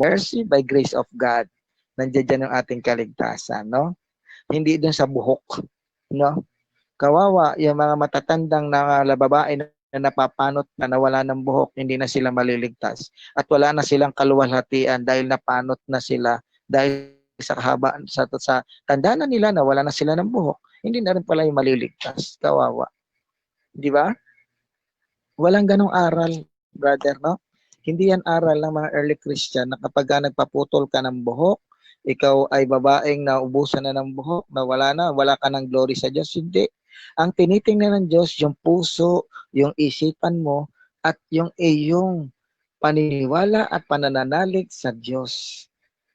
mercy, by grace of God. Nandiyan dyan yung ating kaligtasan, no? Hindi dun sa buhok, no? Kawawa, yung mga matatandang na babae na napapanot na nawala ng buhok, hindi na sila maliligtas. At wala na silang kaluwalhatian dahil napanot na sila dahil sa haba, sa tanda na nila na wala na sila ng buhok, hindi na rin pala yung maliligtas. Kawawa. Di ba? Walang ganong aral, brother, no? Hindi yan aral ng mga early Christian na kapag nagpaputol ka ng buhok, ikaw ay babaeng naubusan na ng buhok, na wala ka ng glory sa Diyos. Hindi. Ang tinitingnan ng Diyos, yung puso, yung isipan mo, at yung iyong paniniwala at panananalig sa Diyos.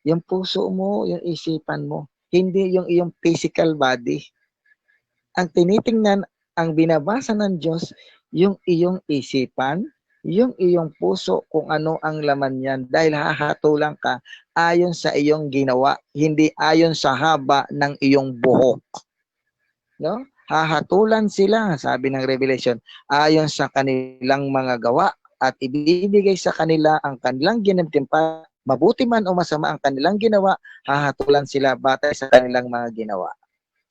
Yung puso mo, yung isipan mo, hindi yung iyong physical body. Ang tinitingnan, ang binabasa ng Diyos, yung iyong isipan, yung iyong puso, kung ano ang laman yan. Dahil hahatulan ka ayon sa iyong ginawa, hindi ayon sa haba ng iyong buhok. No? Hahatulan sila, sabi ng Revelation, ayon sa kanilang mga gawa at ibibigay sa kanila ang kanilang ginagtimpa, mabuti man o masama ang kanilang ginawa, hahatulan sila batay sa kanilang mga ginawa.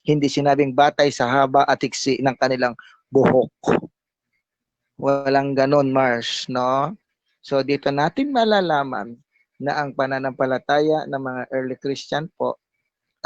Hindi sinabing batay sa haba at iksi ng kanilang buhok. Walang ganon, Mars, no? So dito natin malalaman na ang pananampalataya ng mga early Christian po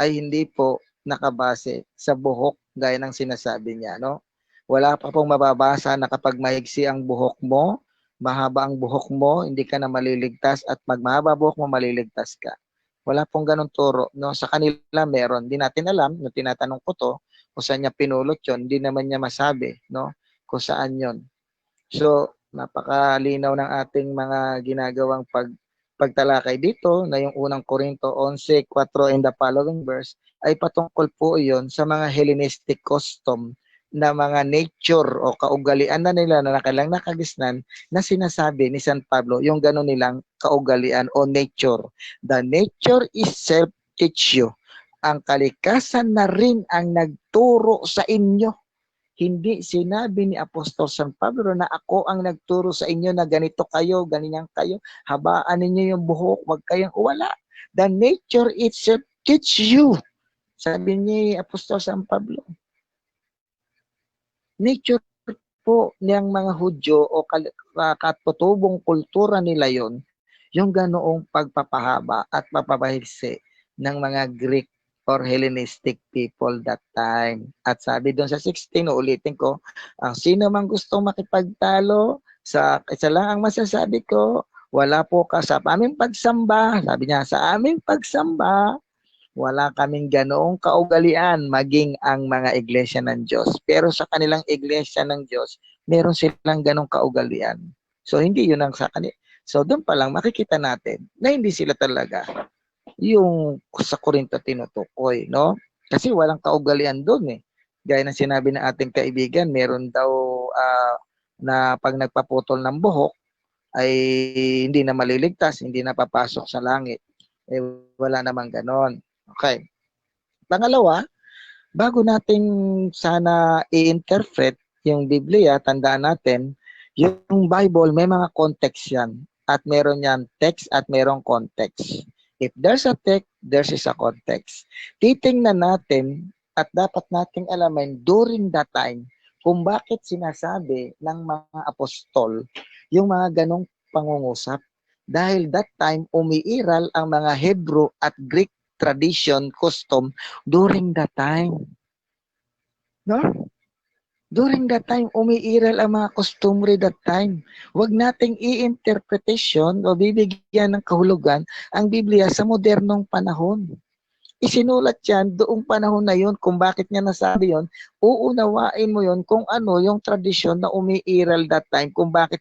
ay hindi po nakabase sa buhok gaya ng sinasabi niya, no? Wala pa pong mababasa na kapag maigsi ang buhok mo, mahaba ang buhok mo, hindi ka na maliligtas, at magmahaba buhok mo, maliligtas ka. Wala pong ganong turo, no? Sa kanila meron. Di natin alam, no, tinatanong ko to, kung saan niya pinulot yun, hindi naman niya masabi, no? Kung saan yun. So, napakalinaw ng ating mga ginagawang pagtalakay dito na yung unang Korinto 11:4 and the following verse ay patungkol po iyon sa mga Hellenistic custom na mga nature o kaugalian na nila na kailang nakagisnan na sinasabi ni San Pablo, yung gano'n nilang kaugalian o nature. The nature itself teach you. Ang kalikasan na rin ang nagturo sa inyo. Hindi sinabi ni Apostol San Pablo na ako ang nagturo sa inyo na ganito kayo, ganyan kayo, habaan ninyo yung buhok, wag kayong wala. The nature itself teach you. Sabi ni Apostol San Pablo. Nature po niyang mga Hudyo o katutubong kultura nila yon, yung ganoong pagpapahaba at papabahigsi ng mga Greek or Hellenistic people that time. At sabi doon sa 16, ulitin ko, ang sino mang gustong makipagtalo, isa lang ang masasabi ko, wala po ka sa aming pagsamba. Sabi niya, sa aming pagsamba, wala kaming ganoong kaugalian maging ang mga iglesia ng Diyos. Pero sa kanilang iglesia ng Diyos, meron silang ganong kaugalian. So hindi yun ang sa kanila. So doon pa lang makikita natin na hindi sila talaga yung sa Korinto tinutukoy, no? Kasi walang kaugalian doon eh. Gaya ng sinabi ng ating kaibigan, meron daw na pag nagpaputol ng buhok ay hindi na maliligtas, hindi na papasok sa langit. Eh, wala namang ganon. Okay. Pangalawa, bago natin sana i-interpret yung Biblia, tandaan natin, yung Bible may mga context yan. At meron yan text at merong context. If there's a text, there's is a context. Titingnan natin at dapat nating alamin during that time kung bakit sinasabi ng mga apostol yung mga ganong pangungusap. Dahil that time, umiiral ang mga Hebrew at Greek tradition, custom during that time. No? During that time, umiiral ang mga customary that time. Huwag nating i-interpretation o bibigyan ng kahulugan ang Biblia sa modernong panahon. Isinulat yan doong panahon na yun kung bakit niya nasabi yun, uunawain mo yun kung ano yung tradisyon na umiiral that time, kung bakit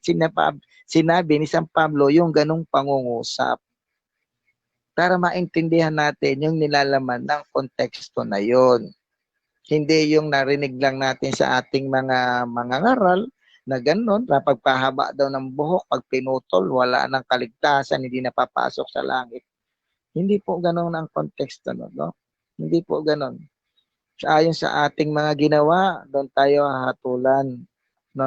sinabi ni San Pablo yung ganong pangungusap. Para maintindihan natin yung nilalaman ng konteksto na yun. Hindi yung narinig lang natin sa ating mga ngaral na gano'n, pagpahaba daw ng buhok, pag pinutol, wala nang kaligtasan, hindi napapasok sa langit. Hindi po gano'n ang konteksto nun, no? Hindi po gano'n. Ayon sa ating mga ginawa, doon tayo hahatulan, no?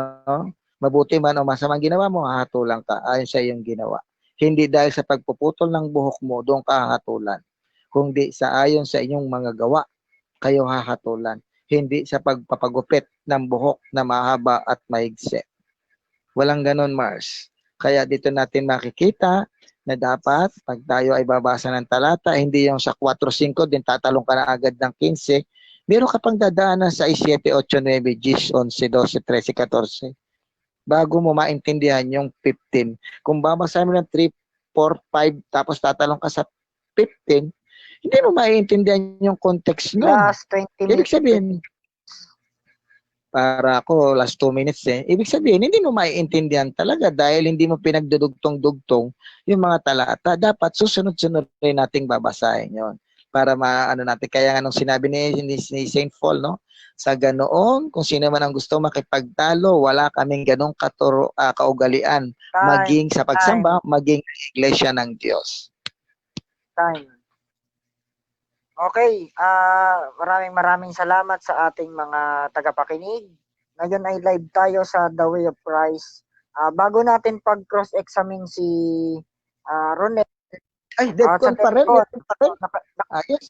Mabuti man o masamang ginawa mo, hahatulan ka ayon sa iyong ginawa. Hindi dahil sa pagpuputol ng buhok mo, doon ka hahatulan. Kundi sa ayon sa inyong mga gawa, kayo hahatulan. Hindi sa pagpapagupit ng buhok na mahaba at maigsi. Walang ganon, Mars. Kaya dito natin makikita na dapat pag tayo ay babasa ng talata, hindi yung sa 4-5 din tatalong ka na agad ng 15, meron ka pang dadaanan sa 7, 8, 9, 10, 11, 12, 13, 14 bago mo maintindihan yung 15. Kung babasa mo ng 3, 4, 5, tapos tatalong ka sa 15, hindi mo maiintindihan yung context nun. Last 20 Ibig minutes. sabihin, para ako, last 2 minutes ibig sabihin, hindi mo maiintindihan talaga dahil hindi mo pinagdudugtong-dugtong yung mga talata. Dapat susunod-sunod rin nating babasahin yon para maano natin. Kaya nga nung sinabi ni Saint Paul, no? Sa ganoon, kung sino man ang gusto makipagtalo, wala kaming ganong kaugalian, maging sa pagsamba, maging iglesia ng Diyos. Time. Okay, maraming salamat sa ating mga tagapakinig. Ngayon ay live tayo sa The Way of Christ. Bago natin pag-cross-examine si Ronel. Ay, DevCon pa rin.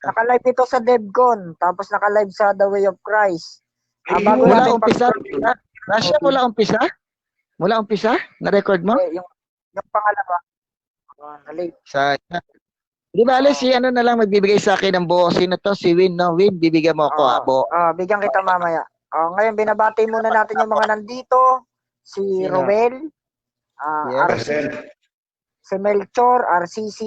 Naka-live ito sa DevCon, tapos naka-live sa The Way of Christ. Bago natin umpisa, Rasha, mula umpisa, na-record mo? Yung pangalawa. Di ba, si ano na lang magbibigay sa akin ng buo. Sino to? Si Win, no? Win, bibigyan mo ako, abo. Bigyan kita mamaya. Ngayon, binabati muna natin yung mga nandito. Si Roel, si Melchor, RCC,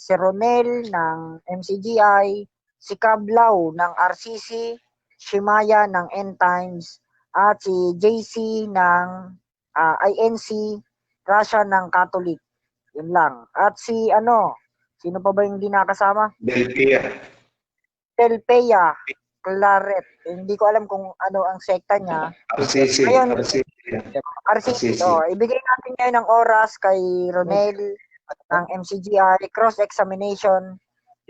si Ronel ng MCGI, si Cablaw ng RCC, si Maya ng End Times, at si JC ng INC, Russia ng Catholic. Yun lang. At si sino pa ba yung hindi nakasama? Delpea Claret. Hindi ko alam kung ano ang sekta niya. RCC. Ngayon, RCC. Ibigay natin ngayon ng oras kay Ronel ng MCGI. Cross-examination.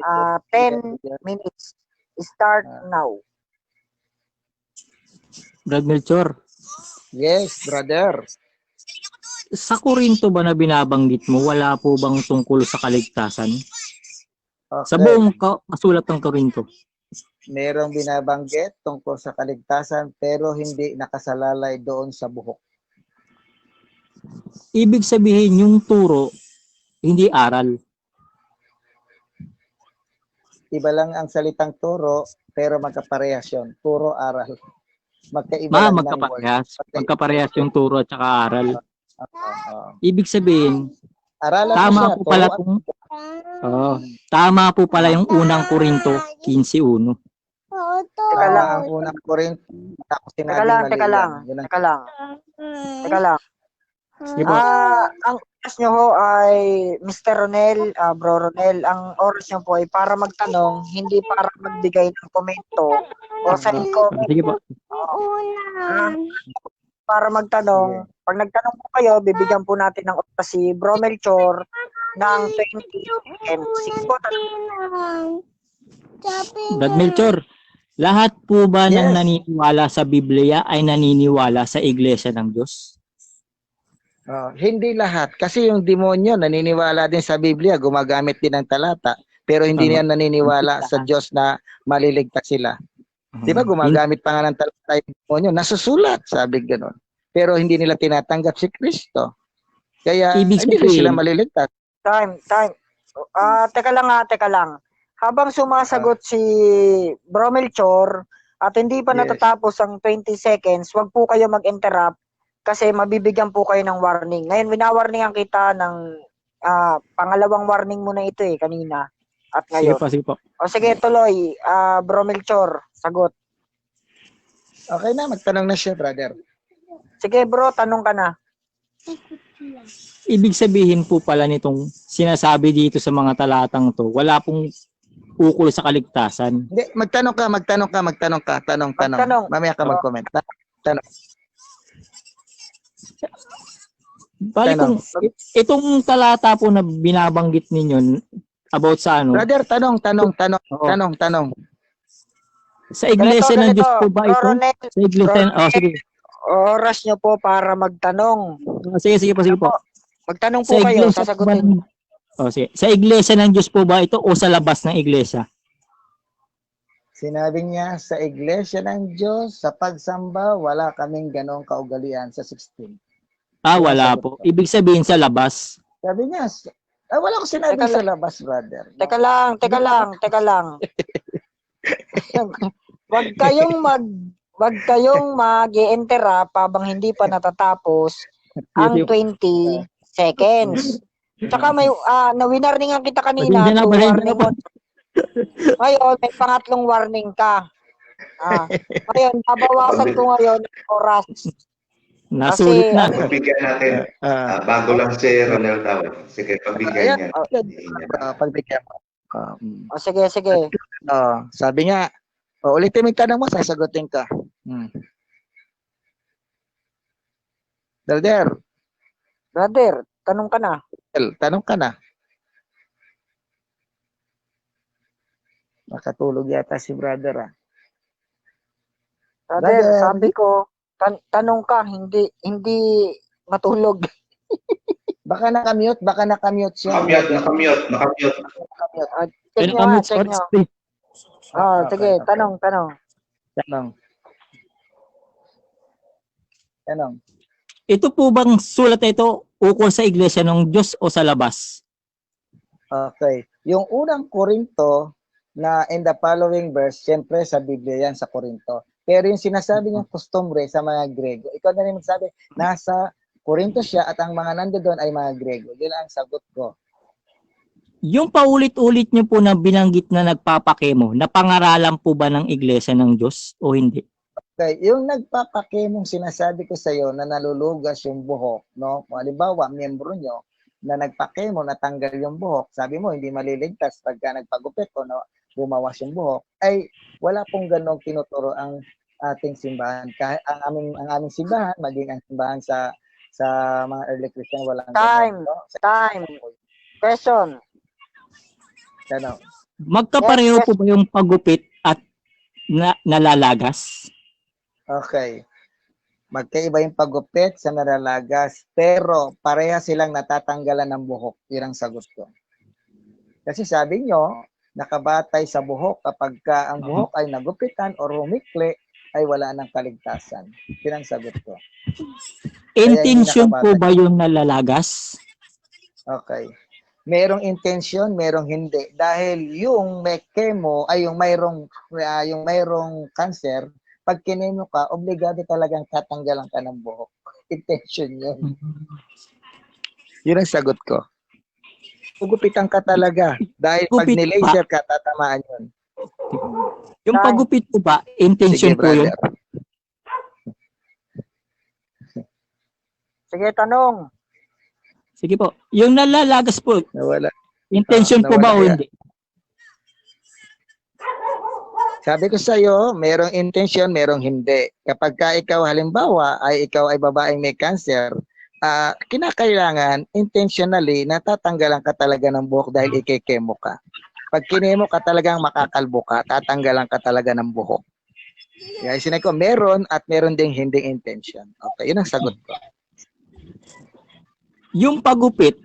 10 minutes. Start now. Brad Melchor. Yes, brother. Sa Korinto ba na binabanggit mo, wala po bang tungkol sa kaligtasan? Okay. Sa buong kasulat ng Korinto. Merong binabanggit tungkol sa kaligtasan pero hindi nakasalalay doon sa buhok. Ibig sabihin yung turo, hindi aral. Iba lang ang salitang turo pero magkaparehas yun. Turo, aral. Magkaiba lang ng word. Magkaparehas yung turo at saka aral. Ibig sabihin, tama po pala tama po pala yung unang Korinto 15:1. Teka lang. Ang unang Korinto. Teka lang. Ang oras nyo ho ay Mr. Ronel, Bro Ronel, ang oras nyo po ay para magtanong, hindi para magbigay ng komento o sa comment. Sige po. Para magtanong, pag nagtanong po kayo, bibigyan po natin ng oras si Bro Melchor ng 20 seconds. Sige po, Brad Melchor, lahat po ba ng naniniwala sa Biblia ay naniniwala sa Iglesia ng Diyos? Hindi lahat. Kasi yung demonyo naniniwala din sa Biblia, gumagamit din ng talata, pero hindi niya naniniwala sa Diyos na maliligtas sila. Di ba gumagamit pa nga ng talata yung demonyo, nasusulat, sabi gano'n. Pero hindi nila tinatanggap si Kristo. Kaya hindi sila maliligtas. Time. Teka lang. Habang sumasagot si Bro Melchor at hindi pa natatapos ang 20 seconds, wag po kayo mag-interrupt kasi mabibigyan po kayo ng warning. Ngayon, winawarningan kita ng pangalawang warning mo na ito kanina at ngayon. Sige po. O sige, tuloy. Bro Melchor, sagot. Okay na, magtanong na siya, brother. Sige bro, tanong ka na. Ibig sabihin po pala nitong sinasabi dito sa mga talatang to, wala pong ukol sa kaligtasan. Hindi, magtanong ka. Tanong. Mamaya ka mag-comment. Tanong. Bali kung itong talata po na binabanggit ninyo about sa ano? Brother, tanong. Sa Iglesia ng Diyos po ba ito? Sa Iglesia, sige. Oras nyo po para magtanong. Sige po. Magtanong po kayo, sasagutin. O sige. Sa iglesia ng Diyos po ba ito o sa labas ng iglesia? Sinabi niya, sa iglesia ng Diyos, sa pagsamba, wala kaming ganong kaugalian sa 16. Yun ang Wala sagot po. ko. Ibig sabihin sa labas. Sabi niya, wala ko sinabing Teka sa labas, brother. No? Teka lang. Wag kayong mag-i-interrupt habang hindi pa natatapos ang 20 seconds. Tsaka may na-winarningan kita kanina, Pasensya na, 2 pasensya na warning po. mo. Ngayon, may pangatlong warning ka. Ngayon, babawasan ko ngayon ang oras. Nasulit Kasi, na. Pagbigyan natin. Bago lang si Ronel tawag. Sige, pagbigyan niya. Pagbigyan mo. sige. Sabi nga, ulitin mo yung tanong mo, sasagutin ka. brother, tanong ka na. Tanong ka na. Nakatulog yata si brother. Brother, Brother. sabi ko, tanong ka, hindi matulog. Baka nakamute siya. Nakamute. Check nyo nga, check nyo. Sige, tanong. Ito po bang sulat na ito ukol sa iglesia ng Diyos o sa labas? Okay. Yung unang Korinto na in the following verse, siyempre sa Biblia yan, sa Korinto. Pero yung sinasabi niyang costumbre sa mga Grego, ikaw na rin magsabi, nasa Korinto siya at ang mga nandoon ay mga Grego. Yun ang sagot ko. Yung paulit-ulit niyo po na binanggit na nagpapakemo, napangaralan po ba ng iglesia ng Diyos o hindi? Okay, yung nagpapakemong sinasabi ko sa iyo na nalulugas yung buhok, no? Kung halimbawa, miyembro nyo na nagpakemo, natanggal yung buhok, sabi mo hindi maliligtas pagka nagpagupit o no, bumawas yung buhok, ay wala pong ganong tinuturo ang ating simbahan. Kahit ang aming simbahan, maging ang simbahan sa mga early Christian, walang Time. ganon, no? Time. Question. Ano? Magkapareho po ba yung pagupit at nalalagas? Okay. Magkaiba yung pagupit sa nalalagas, pero pareha silang natatanggalan ng buhok. Yun ang sagot ko. Kasi sabi nyo, nakabatay sa buhok kapag ang buhok ay nagupitan o humikli, ay wala ng kaligtasan. Yun ang sagot ko. Intention po ba yung nalalagas? Okay. Merong intention, merong hindi. Dahil yung may chemo ay yung mayroong cancer, pag kinemo ka, obligado talagang tatanggalan ka ng buhok. Intention yun. Yun ang sagot ko. Gugupitan ka talaga. Dahil pag nilaser ka, tatamaan yun. Yung pagupit po ba, intention po yun? Sige, tanong. Sige po. Yung nalalagas po, Nawala. intention po ba o hindi? Sabi ko sa iyo, merong intention, merong hindi. Kapag ikaw halimbawa ay ikaw ay babaeng may cancer, kinakailangan intentionally natatanggalan ka talaga ng buhok dahil ikikemo ka. Pag kinemo ka talagang makakalbo ka, tatanggalan ka talaga ng buhok. Kaya sinabi ko, meron at meron ding hindi intention. Okay, yun ang sagot ko. Yung pagupit,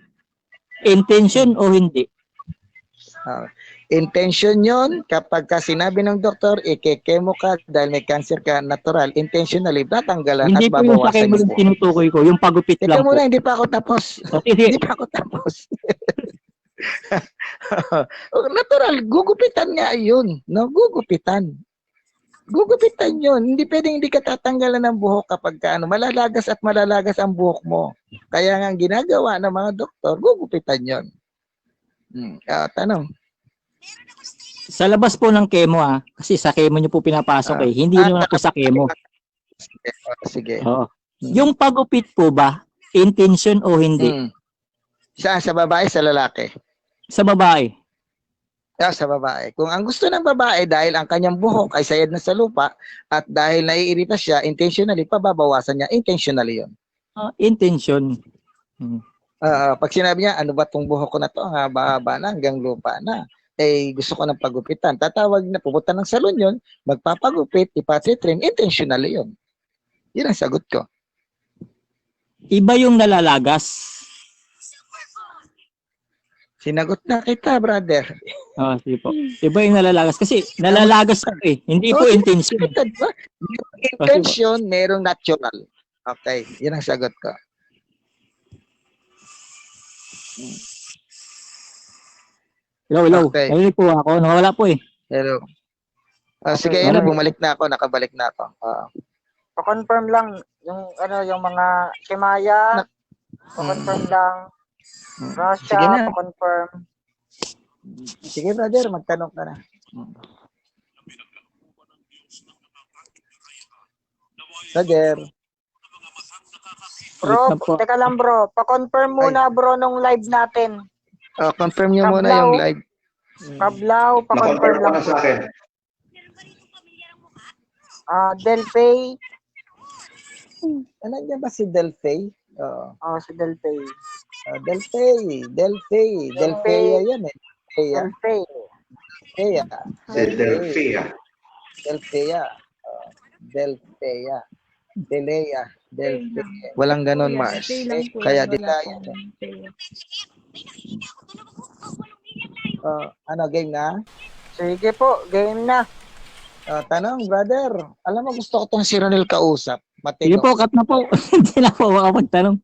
intention o hindi? Intention yon kapag sinabi ng doktor, ikikemo ka dahil may cancer ka, natural, intentionally, tatanggalan Hindi at po yung babawasan sakay mo yung tinutukoy ko, yung pagupit Teka lang po. muna, hindi pa ako tapos. Hindi pa ako tapos. Natural, gugupitan nga yun. No? Gugupitan yun. Hindi pwedeng hindi ka tatanggalan ng buhok kapag malalagas at malalagas ang buhok mo. Kaya nga ginagawa ng mga doktor, gugupitan yun. Tanong. Sa labas po ng chemo kasi sa chemo nyo po pinapasok hindi naman po sa chemo. Sige. Yung pagupit po ba, intention o hindi? Sa babae, sa lalaki? Sa babae. Sa babae. Kung ang gusto ng babae dahil ang kanyang buhok ay sayad na sa lupa at dahil naiirita siya, intentionally, pababawasan niya, intentionally yun. Intention. Pag sinabi niya, ano ba tong buhok ko na to? Ang haba-haba na, hanggang lupa na. Gusto ko ng pagupitan. Tatawag na, pupunta ng salon yun, magpapagupit, ipatitrim, intentionally yun. Yun ang sagot ko. Iba yung nalalagas. Sinagot na kita, brother. Oh, sige po. Iba yung nalalagas. Kasi nalalagas ako eh. Hindi po intention. Kita, diba? Merong intention, merong natural. Okay, yun ang sagot ko. Hello. Okay. Narinig po ako. Nawala po eh. Hello. Okay, Sige, ayun na, wala. bumalik na ako, nakabalik na ako. Pa-confirm lang yung mga Shimaya, pa-confirm lang. Russia, Sige na. pa-confirm. Sige, brother, magtanong ka na. Brother. Bro, Ulit na po. teka lang bro, pa-confirm muna bro nung live natin. Confirm nyo muna Kablaw. yung live. Kablaw, pa-confirm Na-confirm ko lang na po. sa akin. Delpay. Nandiyan ba si Delpay? Si Delpay. Delpea yan eh. Delpay. Si Delphia. Delpea. Walang ganon, Mars. Kaya dilaya. Game na? Sige po, game na. Tanong, brother. Alam mo, gusto ko tong si Ronel kausap. Sige Matino. po, cut na po. Hindi na po makapagtanong.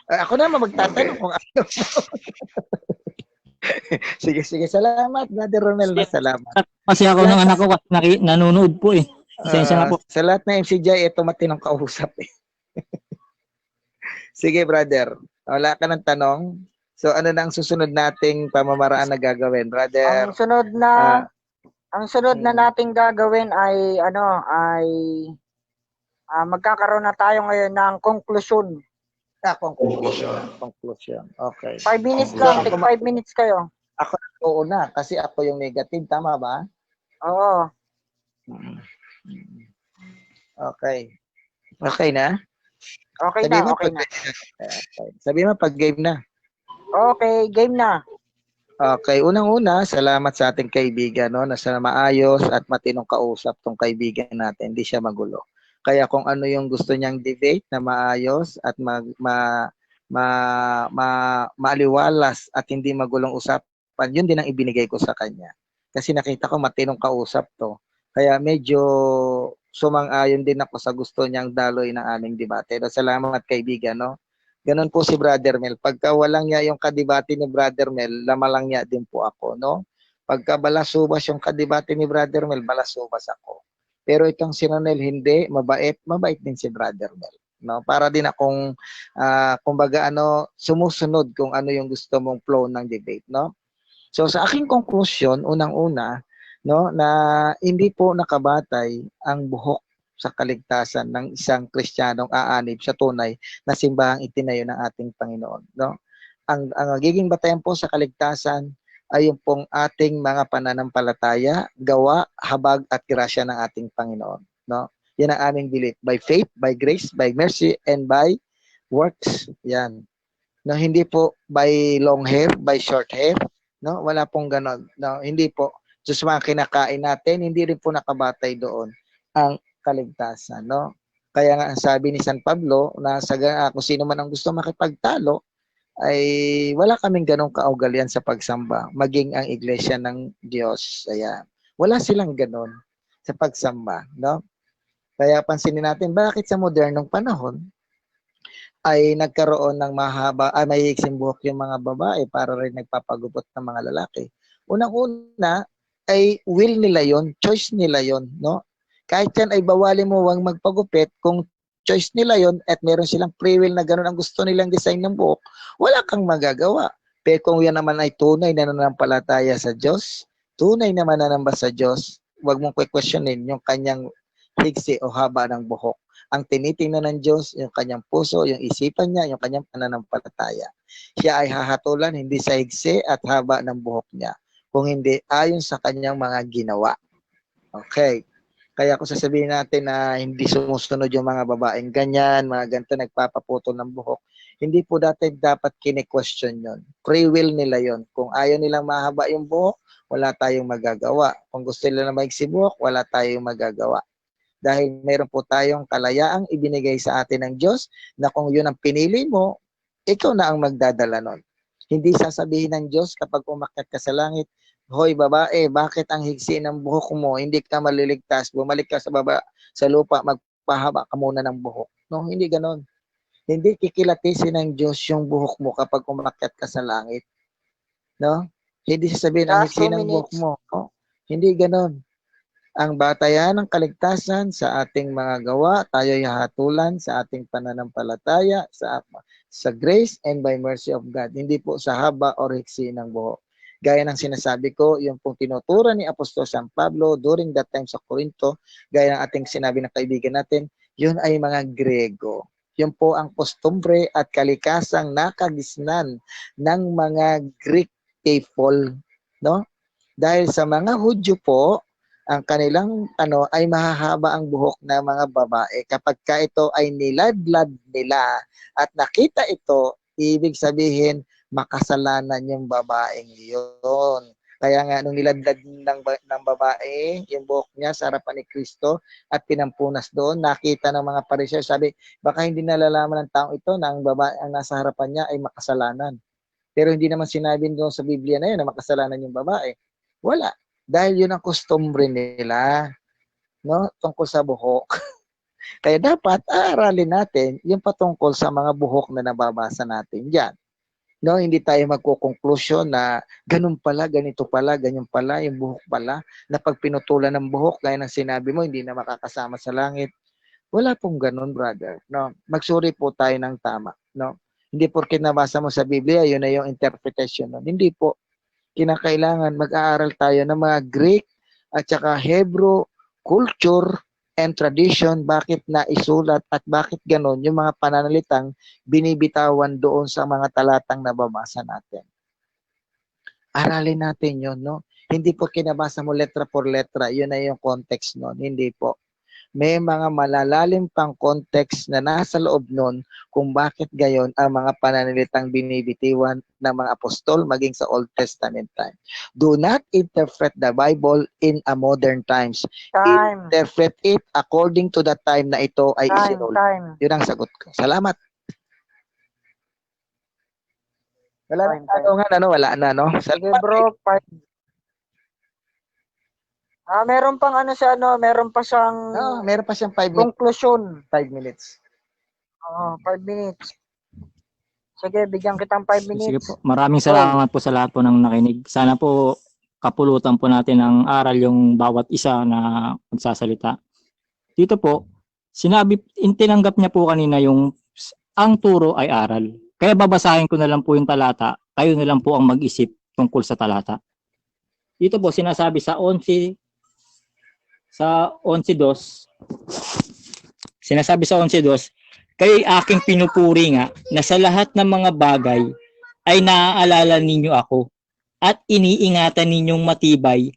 Ako naman magtatanong kung ano. Sige. Salamat, brother Ronel. Salamat. Kasi ako ng anak ko nanonood po eh. Pasensya na po. Sa lahat na MCJ, ito matinong kausap eh. Sige, brother. Wala ka ng tanong? So, ano na ang susunod nating pamamaraan na gagawin, brother? Ang sunod na nating gagawin ay magkakaroon na tayo ngayon ng konklusyon. Conclusion. Okay. 5 minutes lang, take 5 minutes kayo. Oo na, kasi ako yung negative. Tama ba? Oo. Okay. Okay na? Okay Sabi na, mo, okay na. Sabi mo, pag game na. Okay, game na. Okay, unang-una, salamat sa ating kaibigan, no, na sa maayos at matinong kausap tong kaibigan natin, hindi siya magulo. Kaya kung ano yung gusto niyang debate na maayos at maaliwalas at hindi magulong usapan, yun din ang ibinigay ko sa kanya. Kasi nakita ko matinong kausap to. Kaya medyo sumang-ayon din ako sa gusto niyang daloy ng aming debate. Salamat kaibigan, no. Ganon po si Brother Mel. Pagka walang niya yung kadebate ni Brother Mel, lamalang niya din po ako, no? Pagka balasubas yung kadebate ni Brother Mel, balasubas ako. Pero itong si Ronel, hindi, mabait din si Brother Mel, no? Para din akong, kumbaga, sumusunod kung ano yung gusto mong flow ng debate, no? So, sa aking conclusion, unang-una, no, na hindi po nakabatay ang buhok sa kaligtasan ng isang Kristiyanong aanib sa tunay na simbahang itinayo ng ating Panginoon, no? Ang magiging batayan po sa kaligtasan ay yung pong ating mga pananampalataya, gawa, habag at grasya ng ating Panginoon, no? Yan ang aming belief, by faith, by grace, by mercy and by works. Yan. No, hindi po by long hair, by short hair, no? Wala pong ganon. No, hindi po. Sa mga kinakain natin, hindi rin po nakabatay doon ang kaligtasan, no? Kaya nga ang sabi ni San Pablo na kung sino man ang gusto makipagtalo ay wala kaming ganong kaugalian sa pagsamba, maging ang iglesia ng Diyos. Ayan. Wala silang ganon sa pagsamba, no? Kaya pansinin natin bakit sa modernong panahon ay nagkaroon ng may iksing buhok yung mga babae para rin nagpapagupot ng mga lalaki. Unang-una ay will nila yon, choice nila yon, no? Kahit yan ay bawalin mo wang magpagupit, kung choice nila yon at meron silang free will na gano'n ang gusto nilang design ng buhok, wala kang magagawa. Pero kung yan naman ay tunay na nananampalataya sa Diyos, tunay na mananamba sa Diyos, wag mong questionin yung kanyang higsi o haba ng buhok. Ang tinitingnan ng Diyos, yung kanyang puso, yung isipan niya, yung kanyang pananampalataya. Siya ay hahatulan hindi sa higsi at haba ng buhok niya, kung hindi ayon sa kanyang mga ginawa. Okay. Kaya kung sasabihin natin na hindi sumusunod yung mga babaeng ganyan, mga ganito nagpapaputol ng buhok, hindi po dapat kine-question yon. Free will nila yon. Kung ayaw nilang mahaba yung buhok, wala tayong magagawa. Kung gusto nila na maigsi buhok, wala tayong magagawa. Dahil mayroon po tayong kalayaang ibinigay sa atin ng Diyos na kung yun ang pinili mo, ikaw na ang magdadala nun. Hindi sasabihin ng Diyos kapag umakyat ka sa langit, "Hoy babae, bakit ang higsi ng buhok mo? Hindi ka maliligtas. Bumalik ka sa baba, sa lupa, magpahaba ka muna ng buhok." No, hindi gano'n. Hindi kikilatisin ng Diyos yung buhok mo kapag umakyat ka sa langit, no? Hindi sasabihin ang Last higsi 2 ng buhok minutes. mo. Oh, hindi gano'n. Ang batayan ng kaligtasan sa ating mga gawa, tayo'y hahatulan sa ating pananampalataya sa grace and by mercy of God. Hindi po sa haba o hiksi ng buhok. Gaya ng sinasabi ko, yung pong tinuturan ni Apostol San Pablo during that time sa Corinto, gaya ng ating sinabi ng kaibigan natin, yun ay mga Grego. Yun po ang kostumbre at kalikasang nakagisnan ng mga Greek people, no? Dahil sa mga Hudyo po, ang kanilang ay mahahaba ang buhok ng mga babae kapag ka ito ay niladlad nila at nakita ito, ibig sabihin makasalanan yung babaeng yun. Kaya nga nung niladlad ng babae yung buhok niya sa harapan ni Kristo at pinampunas doon, nakita ng mga pariseo, sabi, baka hindi nalalaman ng taong ito na ang babae ang nasa harapan niya ay makasalanan. Pero hindi naman sinabi doon sa Biblia na yun na makasalanan yung babae. Wala. Dahil yun ang kustumbre nila, no? Tungkol sa buhok. Kaya dapat aaralin natin yung patungkol sa mga buhok na nababasa natin diyan. No, hindi tayo magko-conclusion na ganun pala, ganito pala, ganyan pala, yung buhok pala, na pag pinutulan ng buhok, gaya ng sinabi mo, hindi na makakasama sa langit. Wala pong ganun, brother. No, magsuri po tayo ng tama, no? Hindi porke nabasa mo sa Biblia, yun na yung interpretation nun. Hindi po. Kinakailangan mag-aaral tayo ng mga Greek at saka Hebrew culture and tradition, bakit naisulat at bakit ganon yung mga pananalitang binibitawan doon sa mga talatang nababasa natin. Aralin natin yun, no? Hindi po kinabasa mo letra por letra, yun na yung context nun. Hindi po. May mga malalalim pang context na nasa loob nun kung bakit gayon ang mga pananalitang binibitiwan ng mga apostol maging sa Old Testament time. Do not interpret the Bible in a modern times. Time. Interpret it according to the time na ito ay Time. isinul. Time. Yun ang sagot ko. Salamat. Wala Time, na tanongan, wala na, no? Sige Salamat. bro, meron pang meron pa siyang Meron pa siyang 5 minutes. conclusion. 5 minutes. 5 minutes. Sige, bigyan kitang 5 minutes. Sige po. Maraming salamat po sa lahat po ng nakinig. Sana po kapulutan po natin ng aral yung bawat isa na magsasalita. Dito po, tinanggap niya po kanina yung ang turo ay aral. Kaya babasahin ko na lang po yung talata. Kayo na lang po ang mag-isip tungkol sa talata. Dito po, sinasabi sa 11:2, sinasabi sa 11:2, kayo'y aking pinupuri nga na sa lahat ng mga bagay ay naaalala ninyo ako at iniingatan ninyong matibay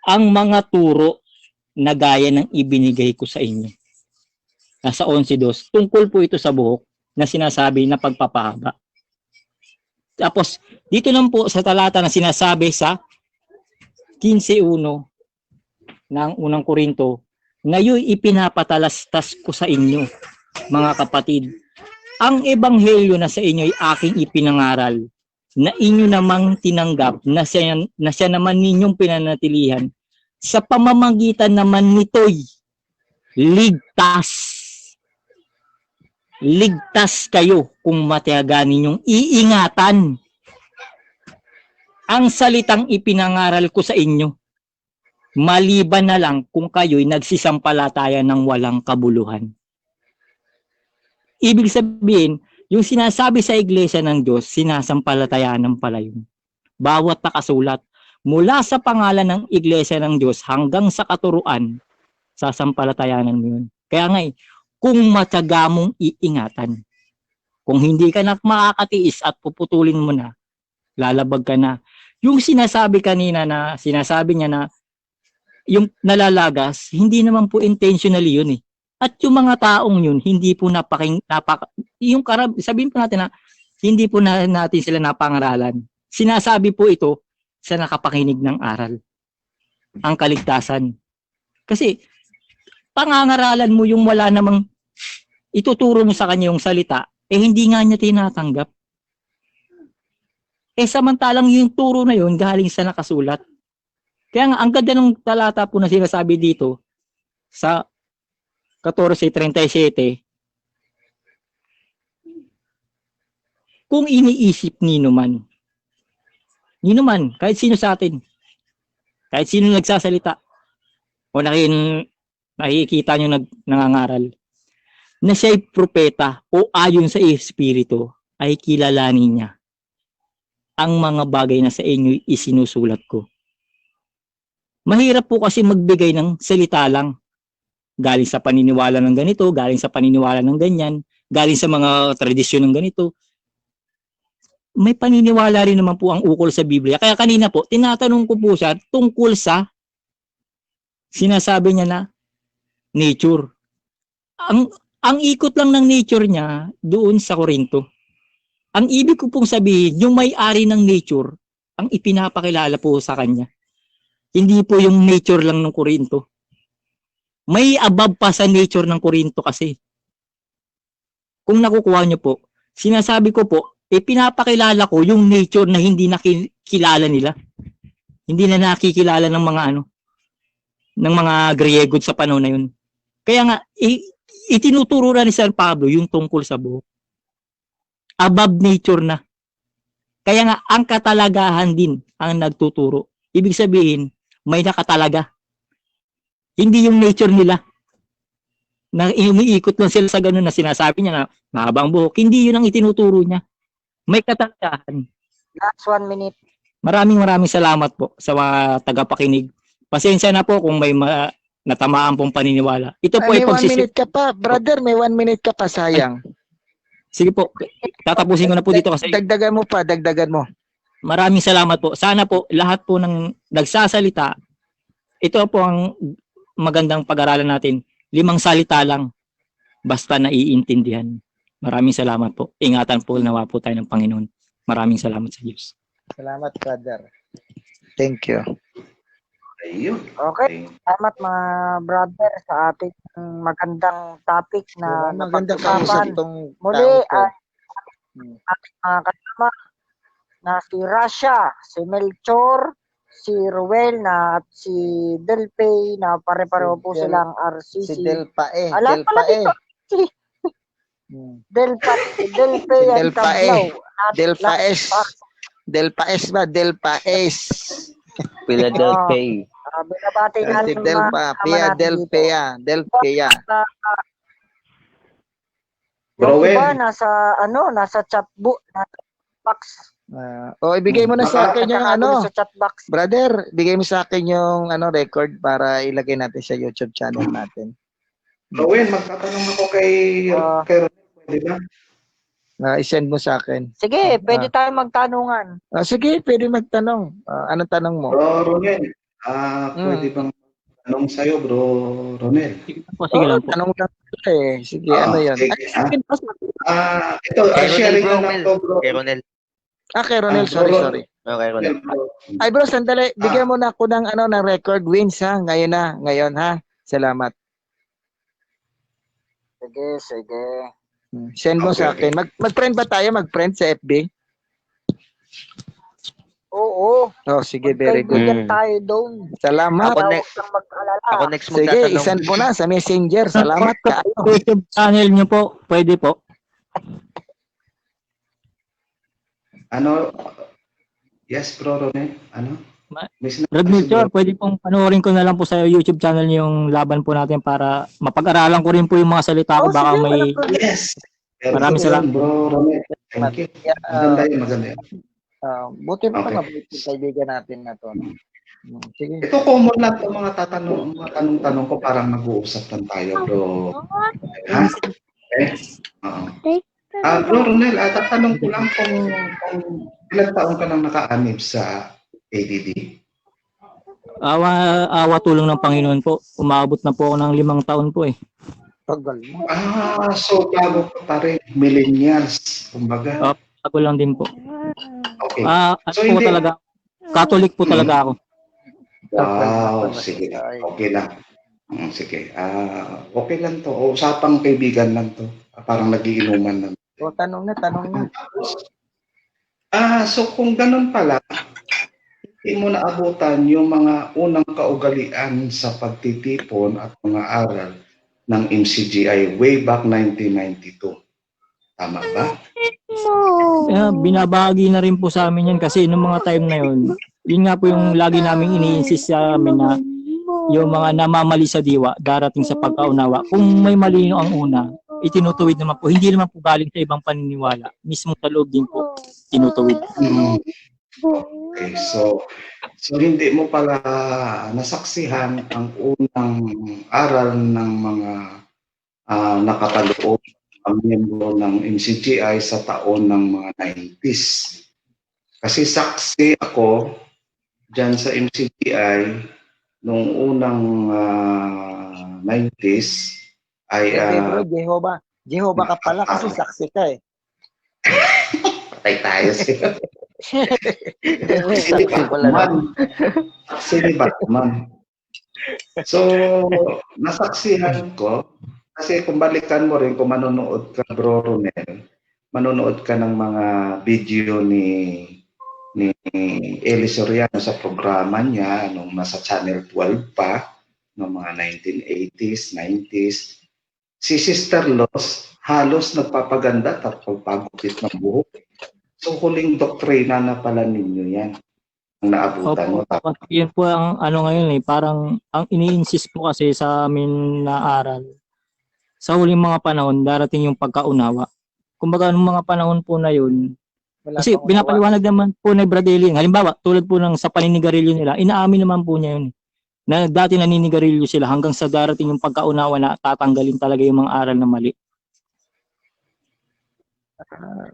ang mga turo na gaya ng ibinigay ko sa inyo. Nasa 11:2, tungkol po ito sa buhok na sinasabi na pagpapahaba. Tapos, dito lang po sa talata na sinasabi sa 15:1 ng unang Korinto, ngayon ipinapatalastas ko sa inyo, mga kapatid, ang ebanghelyo na sa inyo ay aking ipinangaral, na inyo namang tinanggap, na siya naman ninyong pinanatilihan, sa pamamagitan naman nito'y ligtas. Ligtas kayo kung matiyaga ninyong iingatan ang salitang ipinangaral ko sa inyo, maliban na lang kung kayo'y nagsisampalataya ng walang kabuluhan. Ibig sabihin, yung sinasabi sa iglesia ng Diyos, sinasampalatayanan pala yun. Bawat nakasulat, mula sa pangalan ng iglesia ng Diyos hanggang sa katuruan, sasampalatayanan mo yun. Kaya nga kung matiyaga mong iingatan, kung hindi ka na makakatiis at puputulin mo na, lalabag ka na. Yung sinasabi kanina na, sinasabi niya na, yung nalalagas, hindi naman po intentionally yun eh. At yung mga taong yun, hindi po sabihin po natin na, hindi po natin sila napangaralan. Sinasabi po ito sa nakapakinig ng aral. Ang kaligtasan. Kasi, pangangaralan mo yung wala namang ituturo mo sa kanya yung salita, hindi nga niya tinatanggap. samantalang yung turo na yun galing sa nakasulat. Kaya nga, ang ganda ng talata po na sinasabi dito sa 14:37, kung iniisip nino man, kahit sino sa atin, kahit sino nagsasalita, o nakikita nyo nangangaral, na siya'y propeta o ayon sa Espiritu, ay kilalanin niya ang mga bagay na sa inyo isinusulat ko. Mahirap po kasi magbigay ng salita lang. Galing sa paniniwala ng ganito, galing sa paniniwala ng ganyan, galing sa mga tradisyon ng ganito. May paniniwala rin naman po ang ukol sa Biblia. Kaya kanina po, tinatanong ko po siya tungkol sa sinasabi niya na nature. Ang ikot lang ng nature niya doon sa Korinto. Ang ibig ko pong sabihin, yung may-ari ng nature, ang ipinapakilala po sa kanya. Hindi po yung nature lang ng Korinto. May above pa sa nature ng Korinto kasi. Kung nakukuha niyo po, sinasabi ko po, pinapakilala ko yung nature na hindi nakikilala nila. Hindi na nakikilala ng mga ng mga Griego sa panahon na yun. Kaya nga, itinuturo na ni San Pablo yung tungkol sa buhok. Above nature na. Kaya nga, ang katalagahan din ang nagtuturo. Ibig sabihin, may nakatalaga. Hindi yung nature nila. Na umiikot lang sila sa ganun na sinasabi niya na mahabang buhok. Hindi yun ang itinuturo niya. May katalagahan. Last 1 minute. Maraming salamat po sa mga tagapakinig. Pasensya na po kung may natamaan pong paniniwala. Ito po Ay, ay may 1 minute ka pa. Brother, may 1 minute ka pa. Sayang. Sige po, tatapusin ko na po dito kasi Dagdagan mo pa, dagdagan mo. maraming salamat po. Sana po lahat po ng nagsasalita, ito po ang magandang pag-aralan natin. 5 salita lang, basta naiintindihan. Maraming salamat po. Ingatan po nawa po tayo ng Panginoon. Maraming salamat sa Diyos. Salamat, brother. Thank you. Ayun. Okay. Salamat mga brother sa ating magandang topic na Maganda kausap napag-usapan. tong Muli tao to. ay ating mga kasama na si Rasha, si Melchor, si Ruel at si Delpay na pare-pareho po Si silang RCC. Si Delpae. Ala pala Delpae. dito. Si Delpay Si at Delpae. Cablaw. Delpaes. Delpaes ba? Delpaes. Philadelphia. Binabati Si natin mga Delpa. kasama Pia natin dito. Delpea. Delpea. Yung Ruel. iba nasa chat box. Ibigay mo na sa akin yung Nakakagulo sa chat box. brother, bigay mo sa akin yung record para ilagay natin sa YouTube channel natin. Rowen, magtatanong ako kay Ronel. Pwede ba? I-send mo sa akin. Sige, pwede tayo magtanungan. Sige, pwede magtanong. Anong tanong mo? Bro Ronel, pwede bang tanong sa'yo, Bro Ronel? Sige lang po. Tanong lang Sige, ano yun? Sige, ito, sharing na lang to, bro. Kay Ronel. Kay Ronel, sorry. Okay, Ronel. Ay bro, sandali. Bigyan mo na ako ng ng record wins ha. Ngayon ha. Salamat. Sige. Send mo sa Okay. akin. Mag-friend ba tayo? Mag-friend sa FB? Oo. Sige, very good. Kaibigan tayo doon. Salamat. Ako Huwag next. kang mag-alala. Ako next Sige, magtatanong. isend mo na sa Messenger. Salamat ka. YouTube channel nyo po, pwede po. Yes, Bro Ronel. May sinabi Brad si Melchor, Bro. pwede pong panoorin ko na lang po sa YouTube channel niyo yung laban po natin para mapag-aralan ko rin po yung mga salita ko. Baka sige, may... walang problema. Yes. Maraming salamat. Bro Ronel. Thank you. Maganda yun. Buti pa Okay. mabuti yung kaibigan natin na to. Sige. Ito common lang itong mga tanong ko, parang nag-uusap lang tayo, bro. Ha? Oo. Bro Ronel, tatanong ko lang kung ilang taon ka nang naka-anib sa ADD? Awa tulong ng Panginoon po. Umabot na po ako ng 5 taon po eh. Tagal mo. So bago ka pa rin, millennials, kumbaga. Bago lang din po. Okay. So po talaga, Catholic po talaga ako. Wow, sige. Okay lang. Sige. Okay lang to. Usapang kaibigan lang to. Parang nagiinuman lang. Tanong na. So kung ganun pala, hindi mo naabutan yung mga unang kaugalian sa pagtitipon at mga aral ng MCGI way back 1992. Tama ba? Binabahagi na rin po sa amin yan kasi nung mga time na yun nga po yung lagi naming ini-insist sa amin na yung mga namamali sa diwa darating sa pagkaunawa. Kung may malino ang una, itinutuwid naman po. Hindi naman po galing sa ibang paniniwala. Mismo sa loob din po, tinutuwid. Okay, so hindi mo pala nasaksihan ang unang aral ng mga nakakaloob ang miyembro ng MCGI sa taon ng mga 90s. Kasi saksi ako dyan sa MCGI nung unang 90s ay Bro, Jehovah ka pala kasi saksi ka eh. patay tayo siya. Saksi pala. Saksi ni Batman. So, nasaksihan ko kasi kung balikan mo rin, kung manonood ka, Bro Ronel, manonood ka ng mga video ni Eli Soriano sa programa niya nung nasa Channel 12 pa, noong mga 1980s, 90s. Si Sister Los halos nagpapaganda at pagpagupit ng buhok. So, huling doktrina na pala ninyo yan. Ang naabutan mo. Yun po ang ano ngayon parang ang ini-insist po kasi sa amin na aral. Sa huling mga panahon, darating yung pagkaunawa. Kumbaga, nung mga panahon po na yun, kasi pinapaliwanag naman po ni Bradley. Halimbawa, tulad po ng sa paninigarilyo nila, inaamin naman po niya yun. Na dati naninigarilyo sila hanggang sa darating yung pagkaunawa na tatanggalin talaga yung mga aral na mali.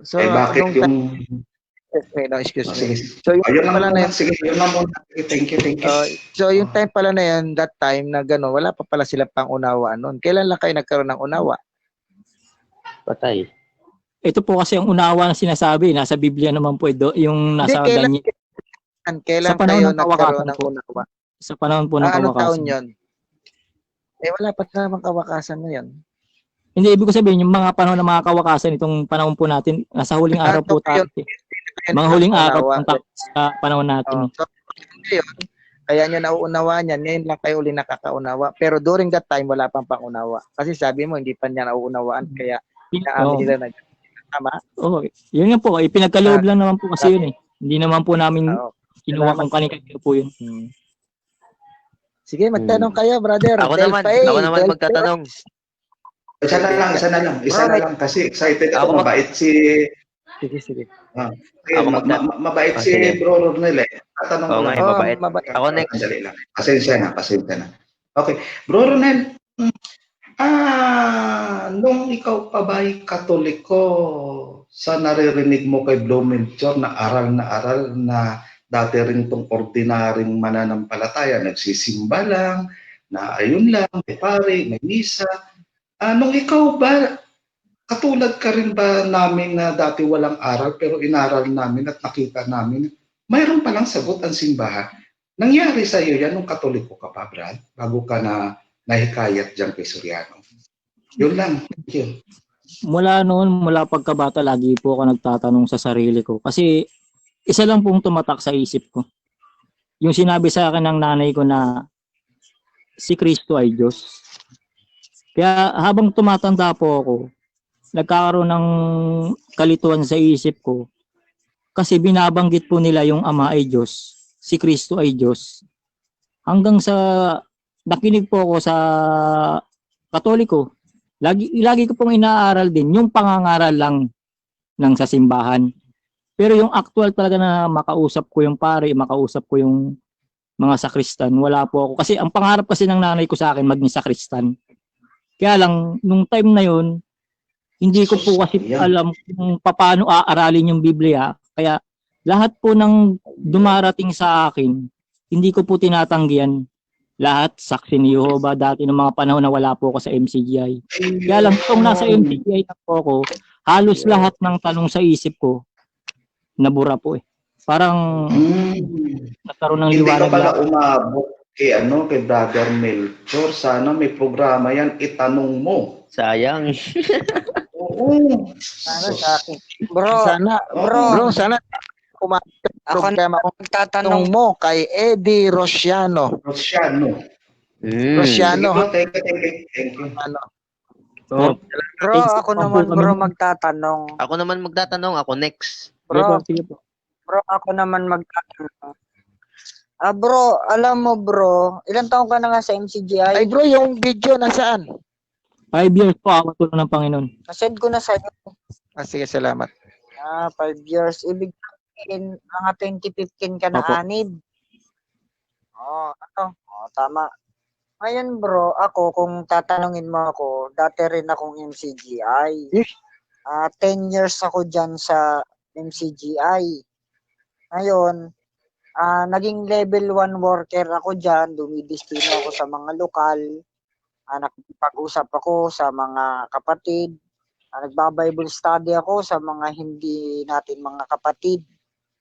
So, bakit yung... excuse me. Sige. So, yung Ayun pala na yun. Sige, yun lang muna. Thank you. So, yung time pala na yun, that time na gano'n, wala pa pala sila pang unawaan noon. Kailan lang kayo nagkaroon ng unawa? Patay. Ito po kasi ang unawa na sinasabi, nasa Biblia naman po yung nasa Daniel. Kailan kayo nagkaroon ng unawa? Sa panahon po ng anong kawakasan. taon yun? Wala pa namang kawakasan na yun. Hindi, ibig ko sabihin, yung mga panahon ng mga kawakasan, itong panahon po natin, nasa huling araw po tayo. Mga huling araw sa panahon natin. So, ngayon, kaya nyo nauunawaan yan, ngayon lang kayo ulit nakakaunawa. Pero during that time, wala pang pangunawa. Kasi sabi mo, hindi pa niya nauunawaan, kaya inaamin nila na tama? Oo, yun nga po, ipinagkaloob lang naman po kasi yun eh. Hindi naman po namin kinuha kung kanina po yun. Sige, magtanong kayo, brother. Ako naman magtatanong. Isa na lang. Kasi excited ako. Mabait si... Sige. Mabait si Bro Ronel eh. Tatanong ko lang. Mabait. Ako next. Sandali lang. Pasensya na. Okay. Bro Ronel, nung ikaw pa ba'y Katoliko, sa naririnig mo kay Blumenthal na aral na dati rin tong ordinaryong mananampalataya, nagsisimba lang, na ayun lang, may pare, may misa. Nung ikaw ba, katulad ka rin ba namin na dati walang aral pero inaral namin at nakita namin, mayroon palang sagot ang simbahan. Nangyari sa iyo yan nung Katoliko ka pa, Brad, bago ka na nahikayat dyan kay Soriano. Yun lang. Thank you. Mula pagkabata, lagi po ako nagtatanong sa sarili ko. Kasi isa lang pong tumatak sa isip ko. Yung sinabi sa akin ng nanay ko na si Kristo ay Diyos. Kaya habang tumatanda po ako, nagkakaroon ng kalituan sa isip ko. Kasi binabanggit po nila yung Ama ay Diyos, si Kristo ay Diyos. Hanggang sa nakinig po ako sa Katoliko, lagi ko pong inaaral din yung pangangaral lang ng sa simbahan. Pero yung actual talaga na makausap ko yung pare, makausap ko yung mga sakristan, wala po ako. Kasi ang pangarap kasi ng nanay ko sa akin, maging sakristan. Kaya lang, nung time na yun, hindi ko po kasi alam kung paano aaralin yung Biblia. Kaya lahat po ng dumarating sa akin, hindi ko po tinatanggihan. Lahat, saksi ni Jehovah, dati ng mga panahon na wala po ako sa MCGI. Kaya lang, kung nasa MCGI na po ako, halos lahat ng tanong sa isip ko, nabura po eh. Parang nagkaroon ng liwanag. Hindi ka pala umabot kay Brother Melchor. Sana may programa yan, itanong mo. Sayang. Oo. Sana sa akin. Bro, sana Ako na problema kung magtatanong. mo kay Eddie Rosiano. Rosiano. Mm. Sige Rosiano, po, thank you. ano? Oh, Bro, ako naman bro magtatanong. ako naman magtatanong. Ako next. Bro, Sige po. bro, ako naman magtatanong. Bro, alam mo bro, ilang taon ka na nga sa Ay MCGI? bro, yung video nasaan? 5 years po ako tulong ng Panginoon. Nasend ko na sa'yo. Sige, salamat. 5 years. Ibig sabihin, mga 2015 ka na Opo. anib. Tama. Ngayon bro, ako kung tatanungin mo ako, dati rin akong MCGI. 10 years ako dyan sa MCGI. Ngayon, naging level 1 worker ako dyan, dumidistino ako sa mga lokal, nakipag-usap ako sa mga kapatid, nagba-Bible study ako sa mga hindi natin mga kapatid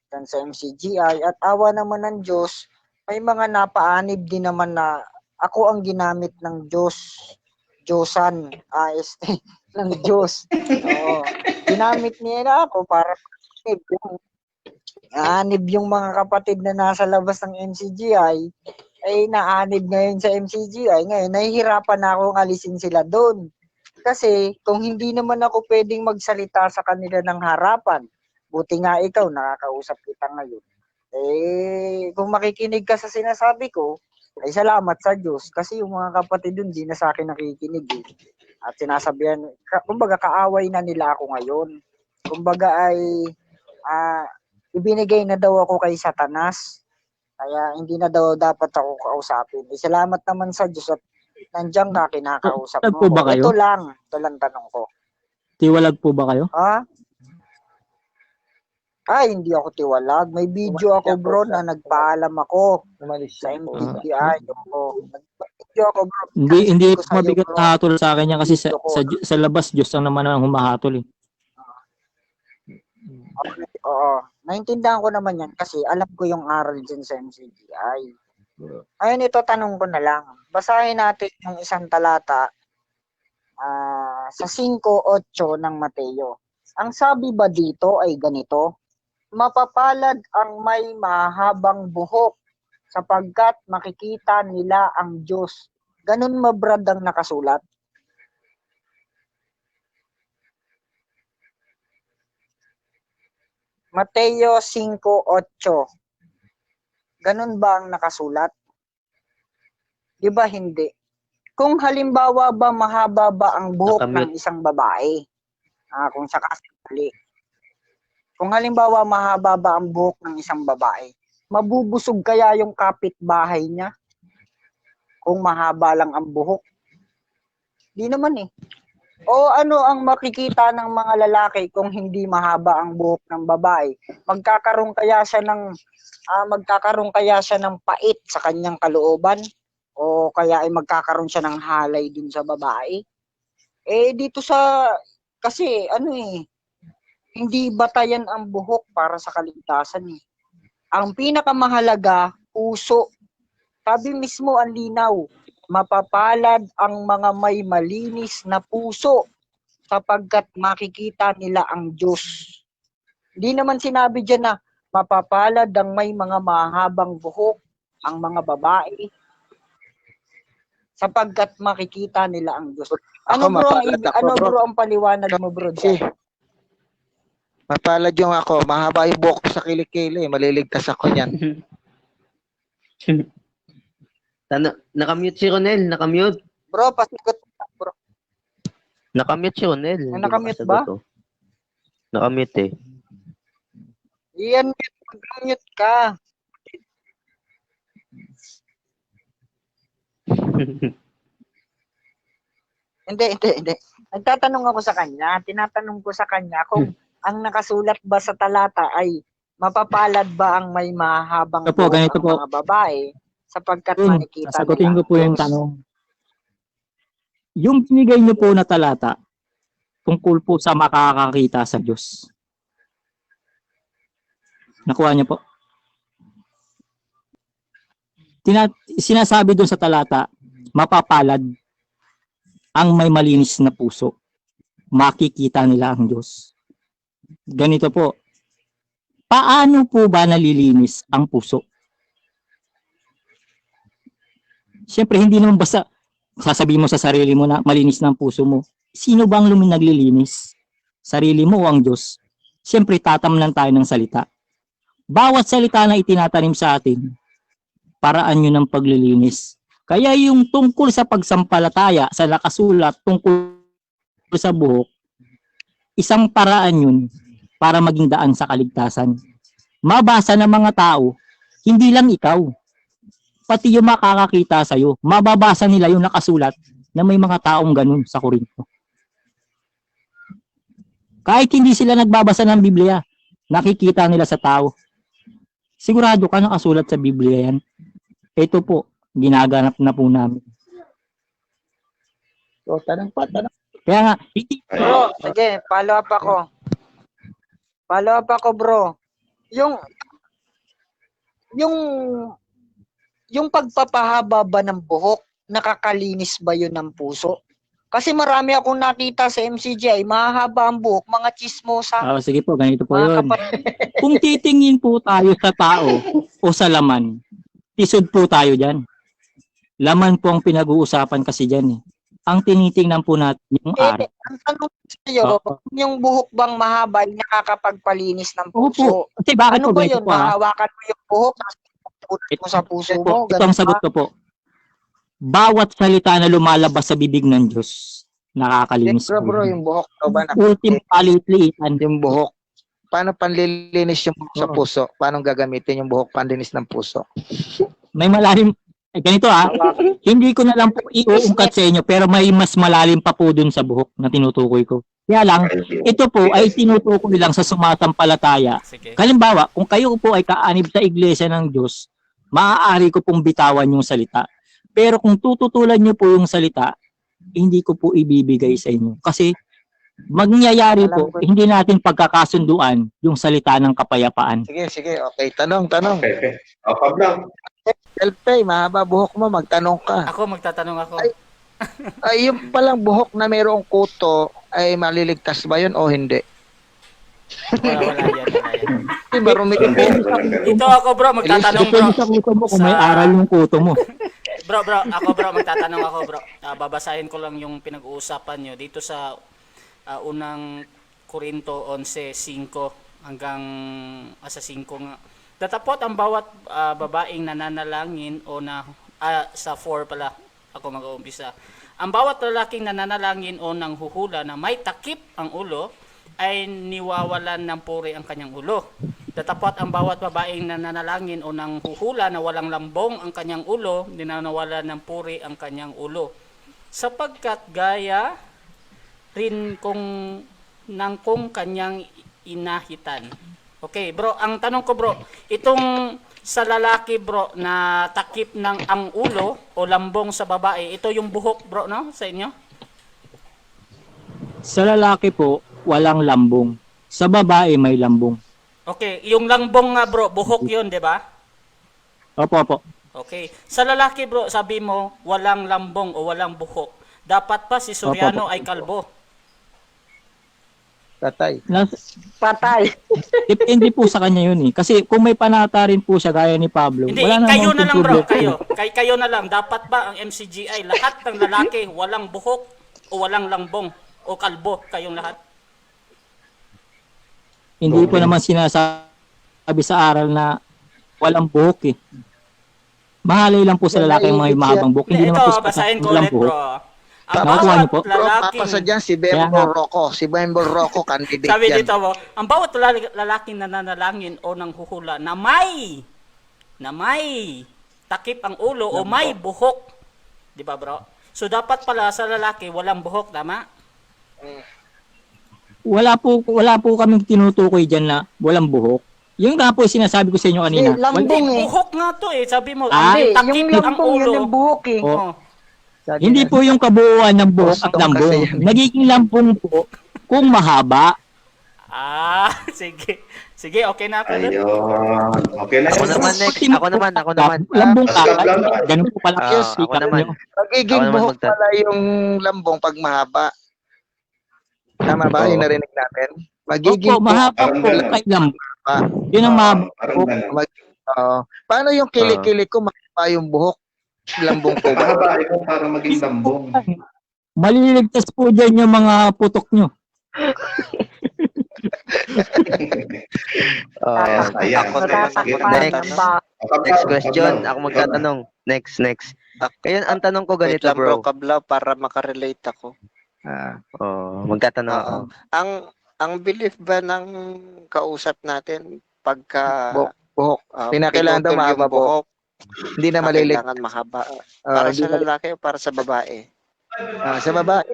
dyan sa MCGI. At awa naman ng Diyos, may mga napaanib din naman na ako ang ginamit ng Diyos. Diyosan, ng Diyos. Oo. Ginamit niya ako para naanib yung mga kapatid na nasa labas ng MCGI, ay naanib ngayon sa MCGI. Ngayon, nahihirapan na akong alisin sila doon. Kasi kung hindi naman ako pwedeng magsalita sa kanila ng harapan, buti nga ikaw, nakakausap kita ngayon. Kung makikinig ka sa sinasabi ko, ay salamat sa Diyos. Kasi yung mga kapatid doon, di na sa akin nakikinig. At sinasabihan, kumbaga kaaway na nila ako ngayon. Kumbaga ay ibinigay na daw ako kay Satanas. Kaya hindi na daw dapat ako kausapin. Salamat naman sa Diyos at nandiyan ka, kinakausap Tiwalag mo. po ba kayo? Ito lang tanong ko. Tiwalag po ba kayo? Hindi ako tiwalag. May video ako bro na nagpaalam ako sa MCGI. Nag-video ako bro. Hindi ko sa'yo, mabigat bro. na hatol sa akin yan kasi sa labas Diyos ang naman ang humahatol eh. Oo. Naintindihan ko naman yan kasi alam ko yung aral dyan sa MCGI. Ngayon ito, tanong ko na lang. Basahin natin yung isang talata sa 5:8 ng Mateo. Ang sabi ba dito ay ganito? Mapapalad ang may mahabang buhok sapagkat makikita nila ang Diyos. Ganun mabrad ang nakasulat. Mateo 5:8. Ganun ba ang nakasulat? Di ba hindi? Kung halimbawa ba mahaba ba ang buhok ng isang babae? Kung sakasakali. Kung halimbawa mahaba ba ang buhok ng isang babae, mabubusog kaya yung kapitbahay niya? Kung mahaba lang ang buhok? Di naman eh. O ano ang makikita ng mga lalaki kung hindi mahaba ang buhok ng babae? Magkakaroon kaya siya ng pait sa kanyang kalooban? O kaya ay magkakaroon siya ng halay dun sa babae? Dito kasi hindi batayan ang buhok para sa kaligtasan eh. Ang pinakamahalaga, puso. Sabi mismo ang linaw, mapapalad ang mga may malinis na puso sapagkat makikita nila ang Diyos. Hindi naman sinabi dyan na mapapalad ang may mga mahabang buhok, ang mga babae, sapagkat makikita nila ang Diyos. Ano bro ang paliwanag mo bro dyan? Mapalad yung ako, mahaba yung buhok ko sa kilikili, maliligtas ako niyan. Nakamute si Ronel, nakamute. Bro, pasagot bro. Nakamute si Ronel. Nakamute ba? Nakamute eh. Iyan, mag-mute ka. Hindi. Nagtatanong ako sa kanya, tinatanong ko sa kanya kung ang nakasulat ba sa talata ay mapapalad ba ang may mahabang buhok ang mga babae sapagkat makikita nila. Sasagutin ko po yung tanong. Yung binigay niyo po na talata tungkol po sa makakakita sa Diyos. Nakuha niyo po? Sinasabi doon sa talata, mapapalad ang may malinis na puso. Makikita nila ang Diyos. Ganito po. Paano po ba nalilinis ang puso? Siyempre, hindi naman basta sasabihin mo sa sarili mo na malinis ng puso mo. Sino bang naglilinis? Sarili mo o ang Diyos? Siyempre, tatamnan tayo ng salita. Bawat salita na itinatanim sa atin, paraan yun ng paglilinis. Kaya yung tungkol sa pagsampalataya, sa nakasulat, tungkol sa buhok, isang paraan yun para maging daan sa kaligtasan. Mabasa ng mga tao, hindi lang ikaw, pati yung makakakita sa'yo, mababasa nila yung nakasulat na may mga taong ganun sa Korinto. Kahit hindi sila nagbabasa ng Biblia, nakikita nila sa tao. Sigurado ka nakasulat sa Biblia yan. Ito po, ginaganap na po namin. So, tanong pa, tanong. Kaya nga, Bro, sige, follow up ako. Follow up ako, bro. Yung pagpapahaba ba ng buhok, nakakalinis ba yun ng puso? Kasi marami akong nakita sa MCGI, mahahaba ang buhok, mga chismosa. sige po, ganito po Mga yun. kapatid. Kung titingin po tayo sa tao o sa laman, tisod po tayo dyan. Laman po ang pinag-uusapan kasi dyan eh. Ang tinitingnan po natin yung araw. Ang tanong sa'yo, yung buhok bang mahaba ay nakakapagpalinis ng Opo. puso? Kasi bakit Ano po ba ganito yun? po ah? Mahawakan mo yung buhok, tapos pupunin mo sa puso mo? Ito ang sagot ko po. Bawat salita na lumalabas sa bibig ng Diyos, nakakalinis po. Bro, yung buhok daw ba? Ultim palitlian. Yung buhok. Paano panlilinis yung buhok sa puso? Paano gagamitin yung buhok panlinis ng puso? May malalim, ganito hindi ko na lang po iuungkat sa inyo, pero may mas malalim pa po dun sa buhok na tinutukoy ko. Kaya lang, ito po ay tinutukoy lang sa sumasampalataya. Sige. Halimbawa, kung kayo po ay kaanib sa iglesia ng Diyos, maaari ko pong bitawan yung salita. Pero kung tututulan niyo po yung salita, hindi ko po ibibigay sa inyo. Kasi mangyayari po, hindi natin pagkakasunduan yung salita ng kapayapaan. Sige. Okay, tanong. Okay. O, Pablo. Elpe, mahaba buhok mo, magtanong ka. Ako, magtatanong ako. Ay, yung palang buhok na mayroong kuto, ay maliligtas ba yun o hindi? Wala yan. Di ba rumikit? Ito ako, bro, magtatanong, bro. Depende sa kuto mo kung may aral yung kuto mo. Bro, magtatanong ako, bro. Babasahin ko lang yung pinag-uusapan nyo dito sa unang Korinto 11:5 hanggang sa 5 nga. Datapot ang bawat babaeng nananalangin o sa 4 pala ako mag-uumpisa. Ang bawat lalaking nananalangin o nanghuhula na may takip ang ulo ay niwawalan ng puri ang kanyang ulo. Datapot ang bawat babaeng nananalangin o nanghuhula na walang lambong ang kanyang ulo, dinanawalan ng puri ang kanyang ulo. Sapagkat gaya rin kung kanyang inahitan. Okay, bro, ang tanong ko, bro, itong sa lalaki, bro, na takip ng ang ulo o lambong sa babae, ito yung buhok, bro, no? Sa inyo? Sa lalaki po, walang lambong. Sa babae, may lambong. Okay, yung lambong nga, bro, buhok yun, di ba? Opo. Okay. Sa lalaki, bro, sabi mo, walang lambong o walang buhok. Dapat pa si Soriano ay kalbo. Patay. Patay. Depende po sa kanya yun eh. Kasi kung may panata rin po siya, gaya ni Pablo, Hindi, wala kayo namang na lang, bro, problema. kayo na lang. Dapat ba ang MCGI, lahat ng lalaki, walang buhok o walang lambong o kalbo, kayong lahat? Hindi po naman sinasabi sa aral na walang buhok eh. Mahalay lang po sa lalaki yung mga mahabang buhok. Hindi naman po Ito, sa basahin ko walang ulit, buhok. bro. Ang Nakuha niyo po? bawat Bro, lalaking... papasa dyan si Kaya Bembo nga. Rocco. Si Bembo Rocco, candidate Sabi yan. dito mo, ang bawat lalaking nananalangin o nanghuhula na may takip ang ulo o may buhok. Di ba, bro? So, dapat pala sa lalaki, walang buhok, tama? Wala po kaming tinutukoy dyan na walang buhok. Yung nga po yung sinasabi ko sa inyo kanina. Lambong eh. Buhok nga to eh. Sabi mo, Ah, ang takip Yung ang lambong, ulo. yun yung buhok eh. Oh. Sabi Hindi na- po yung kabuuan ng buhok ang Boston lambong. kasi yan. Nagiging lambong po kung mahaba. Sige. Sige, okay na ako. Ayun. Okay na Ako yun. naman next. Ako naman. Lambong Ah, kakay. Pablo. Ganun po pala. Ah, ako naman. Magiging Ako naman buhok pala yung lambong pag mahaba. Tama ba? Oo. Yung narinig natin? Magiging Opo, mahaba Parang po ganun. kay lambong. Yun ang mahaba. Parang ganun. Paano yung kilikili ko mahaba yung buhok? Lambong ko ba? Pahabain mo para maging lambong. Maliligtas po dyan yung mga putok nyo. Ayan. Ako naman Sige, Natatakpan ng ba? Next question. Ako magtatanong. Next. Ngayon, ang tanong ko Wait ganito, lang bro, bro. Kablaw, para makarelate ako. Magtatanong ako. Oo. Ang belief ba ng kausap natin pagka Buhok. Pinakailangan daw pinutol yung mahaba buhok. buhok, Hindi na malilig. kailangan mahaba. Para hindi sa lalaki o para sa babae? sa babae.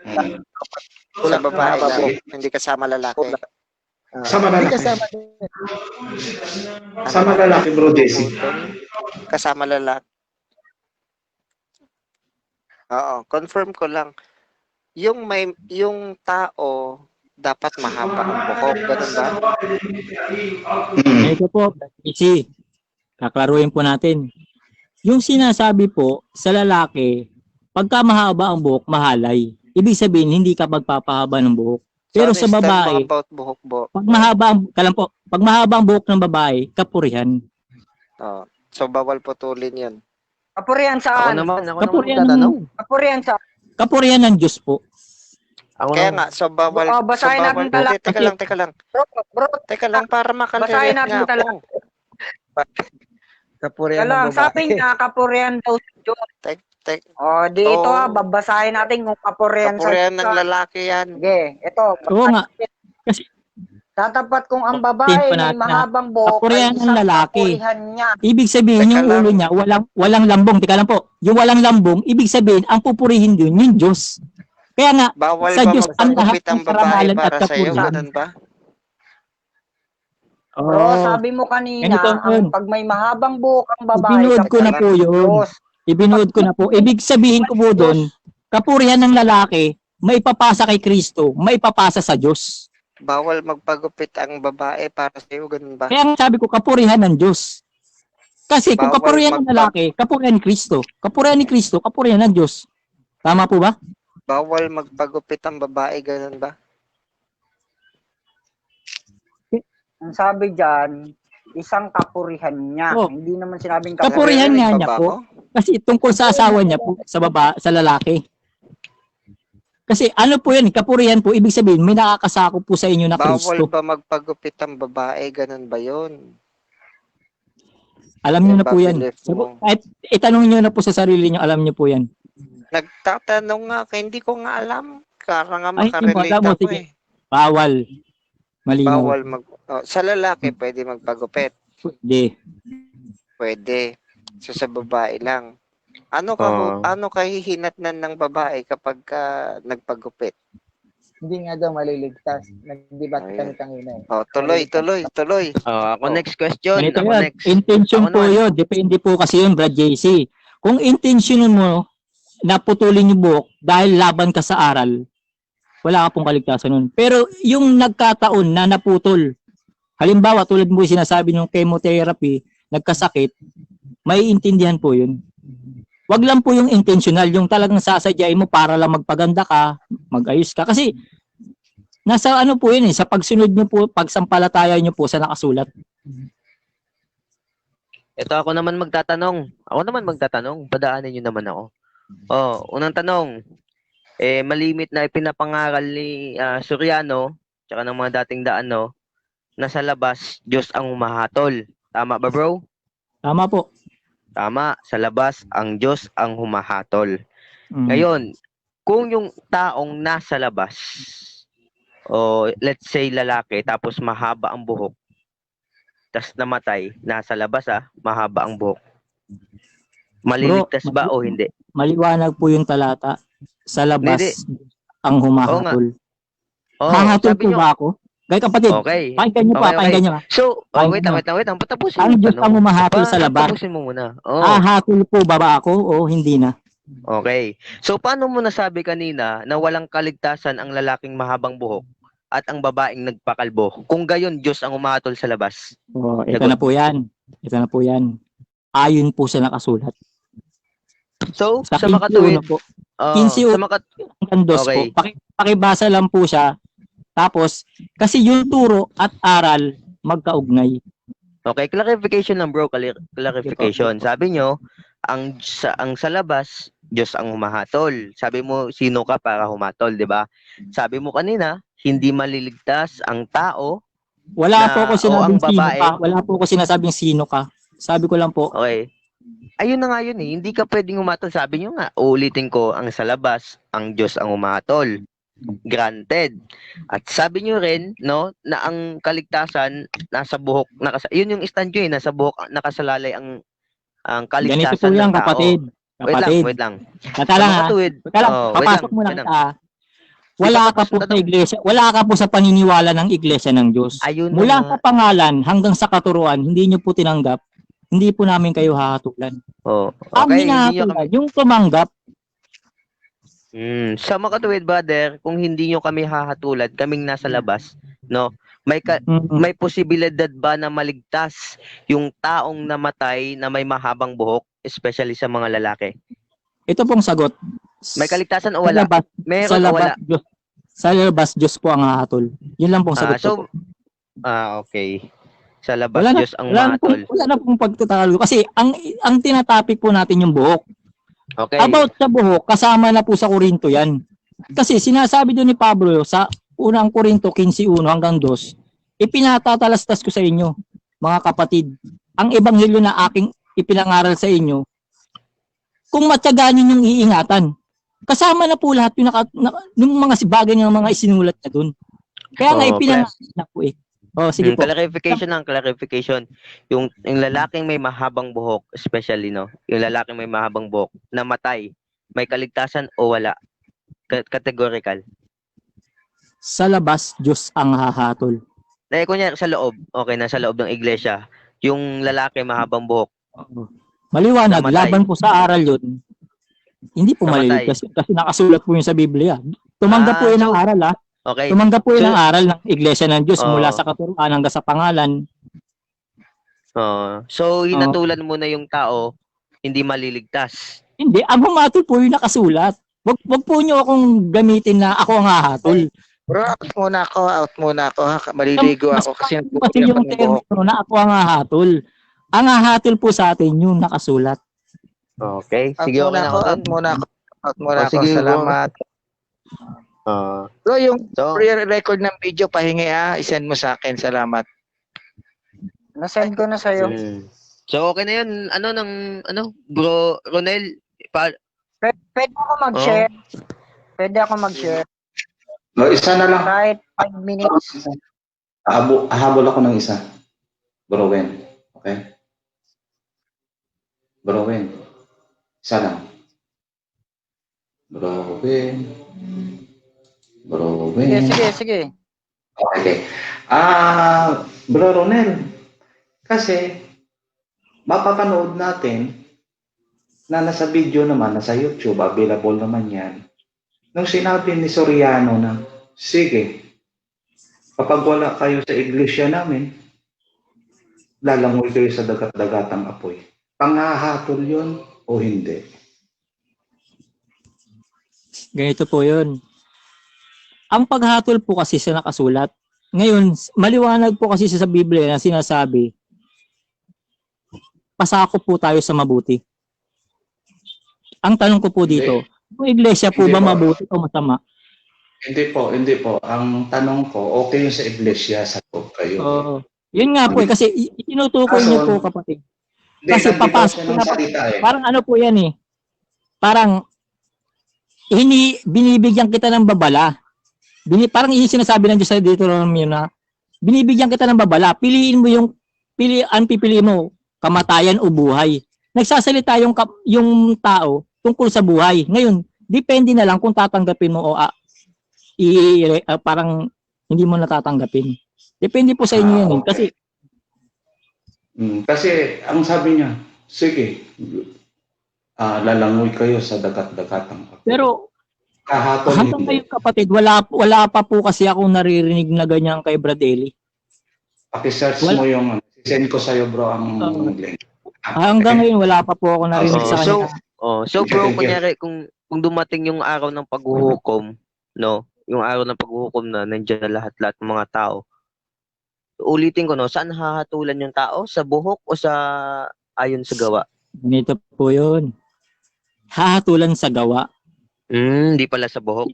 Sa babae mahaba lang, buhok. hindi kasama lalaki. Sama Hindi lalaki. kasama. Sama lalaki, bro, Jesse. Kasama lalaki. Oo, confirm ko lang. Yung tao dapat mahaba ang buhok, ganun ba? Ito po, easy. Kaklaruhin po natin. Yung sinasabi po sa lalaki, pagka mahaba ang buhok, mahalay. Ibig sabihin, hindi ka magpapahaba ng buhok. Pero sa Understand mo babae, about buhok pag mahaba ang buhok ng babae, kapurihan. Oh, so bawal putulin 'yun. Kapurihan Ako saan? naman Kapurihan magtatanong. Kapurihan saan? Kapurihan ng Diyos po. Ako Kaya naman. nga, so bawal. Basahin natin talaga. Teka lang. Bro, Teka lang para basahin makalirate natin nga talaga. ako. Kapurihan Lang, ng sabi babae. niya, kapurihan daw si Diyos. O, di ito Oo. babasahin natin kung kapurihan sa Kapurihan ng lalaki yan. Sige, ito. Oo nga. Tatapat kung ang Tin babae pa may natin mahabang buhok kapurihan ay ng isang lalaki. kapurihan niya. Ibig sabihin, Teka yung lang. ulo niya, walang lambong. Teka lang po. Yung walang lambong, ibig sabihin, ang pupurihin dun, yung Diyos. Kaya nga, Bawal sa ba Diyos ang lahat magpagupit ang ng babae karangalan at para sa iyo? kapurihan. Ganun ba? Bro, Oo. sabi mo kanina, Ganito yun. pag may mahabang buhok ang babae, Ibinuod ko na po yun. Diyos. Ibinuod ko na po. Ibig sabihin ko po doon, kapurihan ng lalaki, maipapasa kay Kristo, maipapasa sa Diyos. Bawal magpagupit ang babae para sa iyo, ganun ba? Kaya nga sabi ko, kapurihan ng Diyos. Kasi kung Bawal kapurihan ng lalaki, kapurihan ni Kristo. Kapurihan ni Kristo, kapurihan ng Diyos. Tama po ba? Bawal magpagupit ang babae, ganun ba? Ang sabi dyan, isang kapurihan niya. Oh. Hindi naman sinabing Kapurihan Naririnig nga pa niya ba po. ako? Kasi tungkol sa asawa niya po, sa lalaki. Kasi ano po yan, kapurihan po, ibig sabihin, may nakakasako po sa inyo na Bawal Kristo. ba magpagupit ang babae, ganun ba yun? Alam niyo na po yan. Belief mo. Kahit itanong niyo na po sa sarili niyo, alam niyo po yan. Nagtatanong nga, kaya hindi ko nga alam. Kara nga Ay, hindi mo makarelate alam mo, ako sige. eh. Bawal. Malinaw. Bawal sa lalaki pwede magpagupit. Hindi. Pwede. So sa babae lang. Ano kahihinatnan ng babae kapag nagpagupit? Hindi nga daw maliligtas. Nag-debat Ayun. kami kanina eh. Oh, tuloy. Ako next question. Ganito Ako yan. next. Intention Ako po naman. yun. Depende po kasi yun, Brad JC. Kung intention mo na putulin yung buhok dahil laban ka sa aral, wala ka pong kaligtasan nun. Pero yung nagkataon na naputol, halimbawa tulad mo yung sinasabi ng chemotherapy, nagkasakit, may intindihan po yun. Wag lang po yung intentional, yung talagang sasadyain mo para lang magpaganda ka, mag-ayos ka. Kasi nasa ano po yun sa pagsunod nyo po, pagsampalataya nyo po sa nakasulat. Ito ako naman magtatanong. Padaanin niyo naman ako. Unang tanong. Malimit na ipinapangaral ni Soriano, tsaka ng mga dating daano, na sa labas, Diyos ang humahatol. Tama ba, bro? Tama po. Tama. Sa labas, ang Diyos ang humahatol. Mm. Ngayon, kung yung taong nasa labas, o let's say lalaki, tapos mahaba ang buhok, tas namatay, nasa labas mahaba ang buhok. Maliligtas ba o hindi? Maliwanag po yung talata. Sa labas, Hindi. ang humahatol. Oo, Hahatol sabi po nyo. ba ako? Kaya kapatid, Okay. pakinggan nyo pa, Okay. pakinggan nyo. So, wait Pakinggan lang. Patapusin Ang mo Diyos tanong. ang humahatol sa labas. Patapusin mo muna. Oo. Hahatol po ba ako o hindi na? Okay. So, paano mo nasabi kanina na walang kaligtasan ang lalaking mahabang buhok at ang babaeng nagpakalbo? Kung gayon, Diyos ang humahatol sa labas. Ito na po yan. Ayon po sa nakasulat. So, sa 21 makatuwid, po. 15 sa makat... Hanggang 2 Okay. po. Pakibasa lang po siya. Tapos, kasi yung turo at aral magkaugnay. Okay, clarification lang bro, clarification. Sabi nyo, ang sa labas, Diyos ang humahatol. Sabi mo, sino ka para humatol, di ba? Sabi mo kanina, hindi maliligtas ang tao Wala na, po ako o ang sinabing sino babae. ka. Wala po ako sinasabing sino ka. Sabi ko lang po, Okay. Ayun na nga yun eh. Hindi ka pwedeng humatol. Sabi nyo nga, uulitin ko, ang sa labas, ang Diyos ang humatol. Granted. At sabi nyo rin, no, na ang kaligtasan nasa buhok, yun yung stand nyo eh, nasa buhok, nakasalalay ang ganito po kaligtasan yan, ng tao. kapatid. Kapatid. Wait lang. Teka Sa lang ha. makatuwid. Teka lang, Oh, wait papasok lang. mo Wait lang lang. kita. Di Wala pa ka tapos po ang sa tanong. iglesia, wala ka po sa paniniwala ng iglesia ng Diyos. Ayun na Mula nga. sa pangalan hanggang sa katuruan, hindi nyo po tinanggap, hindi po namin kayo hahatulan. Oh, Ang okay, hindi nyo hinahatulan, kami. yung tumanggap, Sa makatuwid, brother, kung hindi nyo kami hahatulan, kaming nasa labas, no? May posibilidad ba na maligtas yung taong namatay na may mahabang buhok, especially sa mga lalaki? ito pong sagot. May kaligtasan o Sa wala? labas, Meron o wala? Diyos, sa labas, Diyos po ang hahatol. Yun lang pong sagot ko po. Okay. Sa labas, Diyos ang mahatol. Wala na pong pagtatalo. Kasi ang tinatopic po natin yung buhok. Okay. About sa buhok, kasama na po sa Korinto yan. Kasi sinasabi doon ni Pablo sa unang Korinto 15:1 hanggang 2, ipinatatalastas ko sa inyo, mga kapatid, ang ebanghelyo na aking ipinangaral sa inyo, kung matyagaan ninyong iingatan. Kasama na po lahat yung mga bagay ng mga isinulat na doon. Kaya nga ipinangaral na po eh. Sige po. Clarification. Yung lalaking may mahabang buhok, especially, no? Yung lalaking may mahabang buhok, namatay, may kaligtasan o wala? Categorical. Sa labas, Diyos ang hahatol. Kunyari sa loob, okay, nasa loob ng iglesia, yung lalaki mahabang buhok, Maliwanag, namatay. laban po sa aral yun. Hindi po Namatay. maliligtas kasi nakasulat po yun sa Biblia. Tumanggap po yun ng aral ha. Okay. Tumanggap po yun ng aral ng Iglesia ng Diyos mula sa katuruan hanggang sa pangalan. So, hinatulan mo na yung tao, hindi maliligtas. Hindi, ang humatol po yung nakasulat. Wag po nyo akong gamitin na ako ang hahatol. Bro, out muna ako ha. Maliligo ako kasi Kasi yung termino na ako ang hahatol. Ang hahatol po sa atin yung nakasulat. Okay. Sige, okay na ako dun. Out muna ako. Sige, Salamat. Bro, yung So, record ng video, pahingi i-send mo sa akin. Salamat. Na-send ko na sa'yo. So, okay na yun. Bro, Ronel, Pwede ako mag-share. Pwede ako mag-share. No, isa na lang. Kahit 5 minutes. Habol ako ng isa. Bro Wen. Okay? Bro Wen. Isa lang. Bro Wen. Bro Wen. Sige. Okay. Bro Ronel. Kasi, mapapanood natin na nasa video naman, nasa YouTube, available naman yan. Nung sinabi ni Soriano na, sige, kapag wala kayo sa iglesia namin, lalangoy kayo sa dagat-dagatang apoy. Panghahatol yun o hindi? Ganito po yun. Ang paghatol po kasi sa nakasulat. Ngayon, maliwanag po kasi sa Biblia na sinasabi, pasako po tayo sa mabuti. Ang tanong ko po dito, yung iglesia po ba mabuti o masama? Hindi po. Ang tanong ko, okay yung sa iglesia, sagot kayo. Yun nga po kasi itinutukoy niyo po kapatid. Kasi papasok na parang ano po yan eh. Parang binibigyan kita ng babala. Parang yung sinasabi ng Diyos sa Deuteronomy na binibigyan kita ng babala. Piliin mo ang pipiliin mo, kamatayan o buhay. Nagsasalita yung tao tungkol sa buhay. Ngayon, depende na lang kung tatanggapin mo o parang hindi mo natatanggapin. Depende po sa inyo yan. Okay. Kasi ang sabi niya, sige, lalangoy kayo sa dagat-dagatang apoy. Pero kahapon hanggang ngayon kapatid, wala pa po kasi ako naririnig na ganyan kay Brad Eli. Paki-search mo yung, send ko sa'yo bro ang link. Hanggang ngayon wala pa po ako narinig sa kanya. So bro, kunyari kung dumating yung araw ng paghuhukom, no? Yung araw ng paghuhukom na nandiyan na lahat ng mga tao. Ulitin ko, no, saan hahatulan yung tao? Sa buhok o sa ayon sa gawa? Ganito po yun. Hahatulan sa gawa. Hindi pala sa buhok.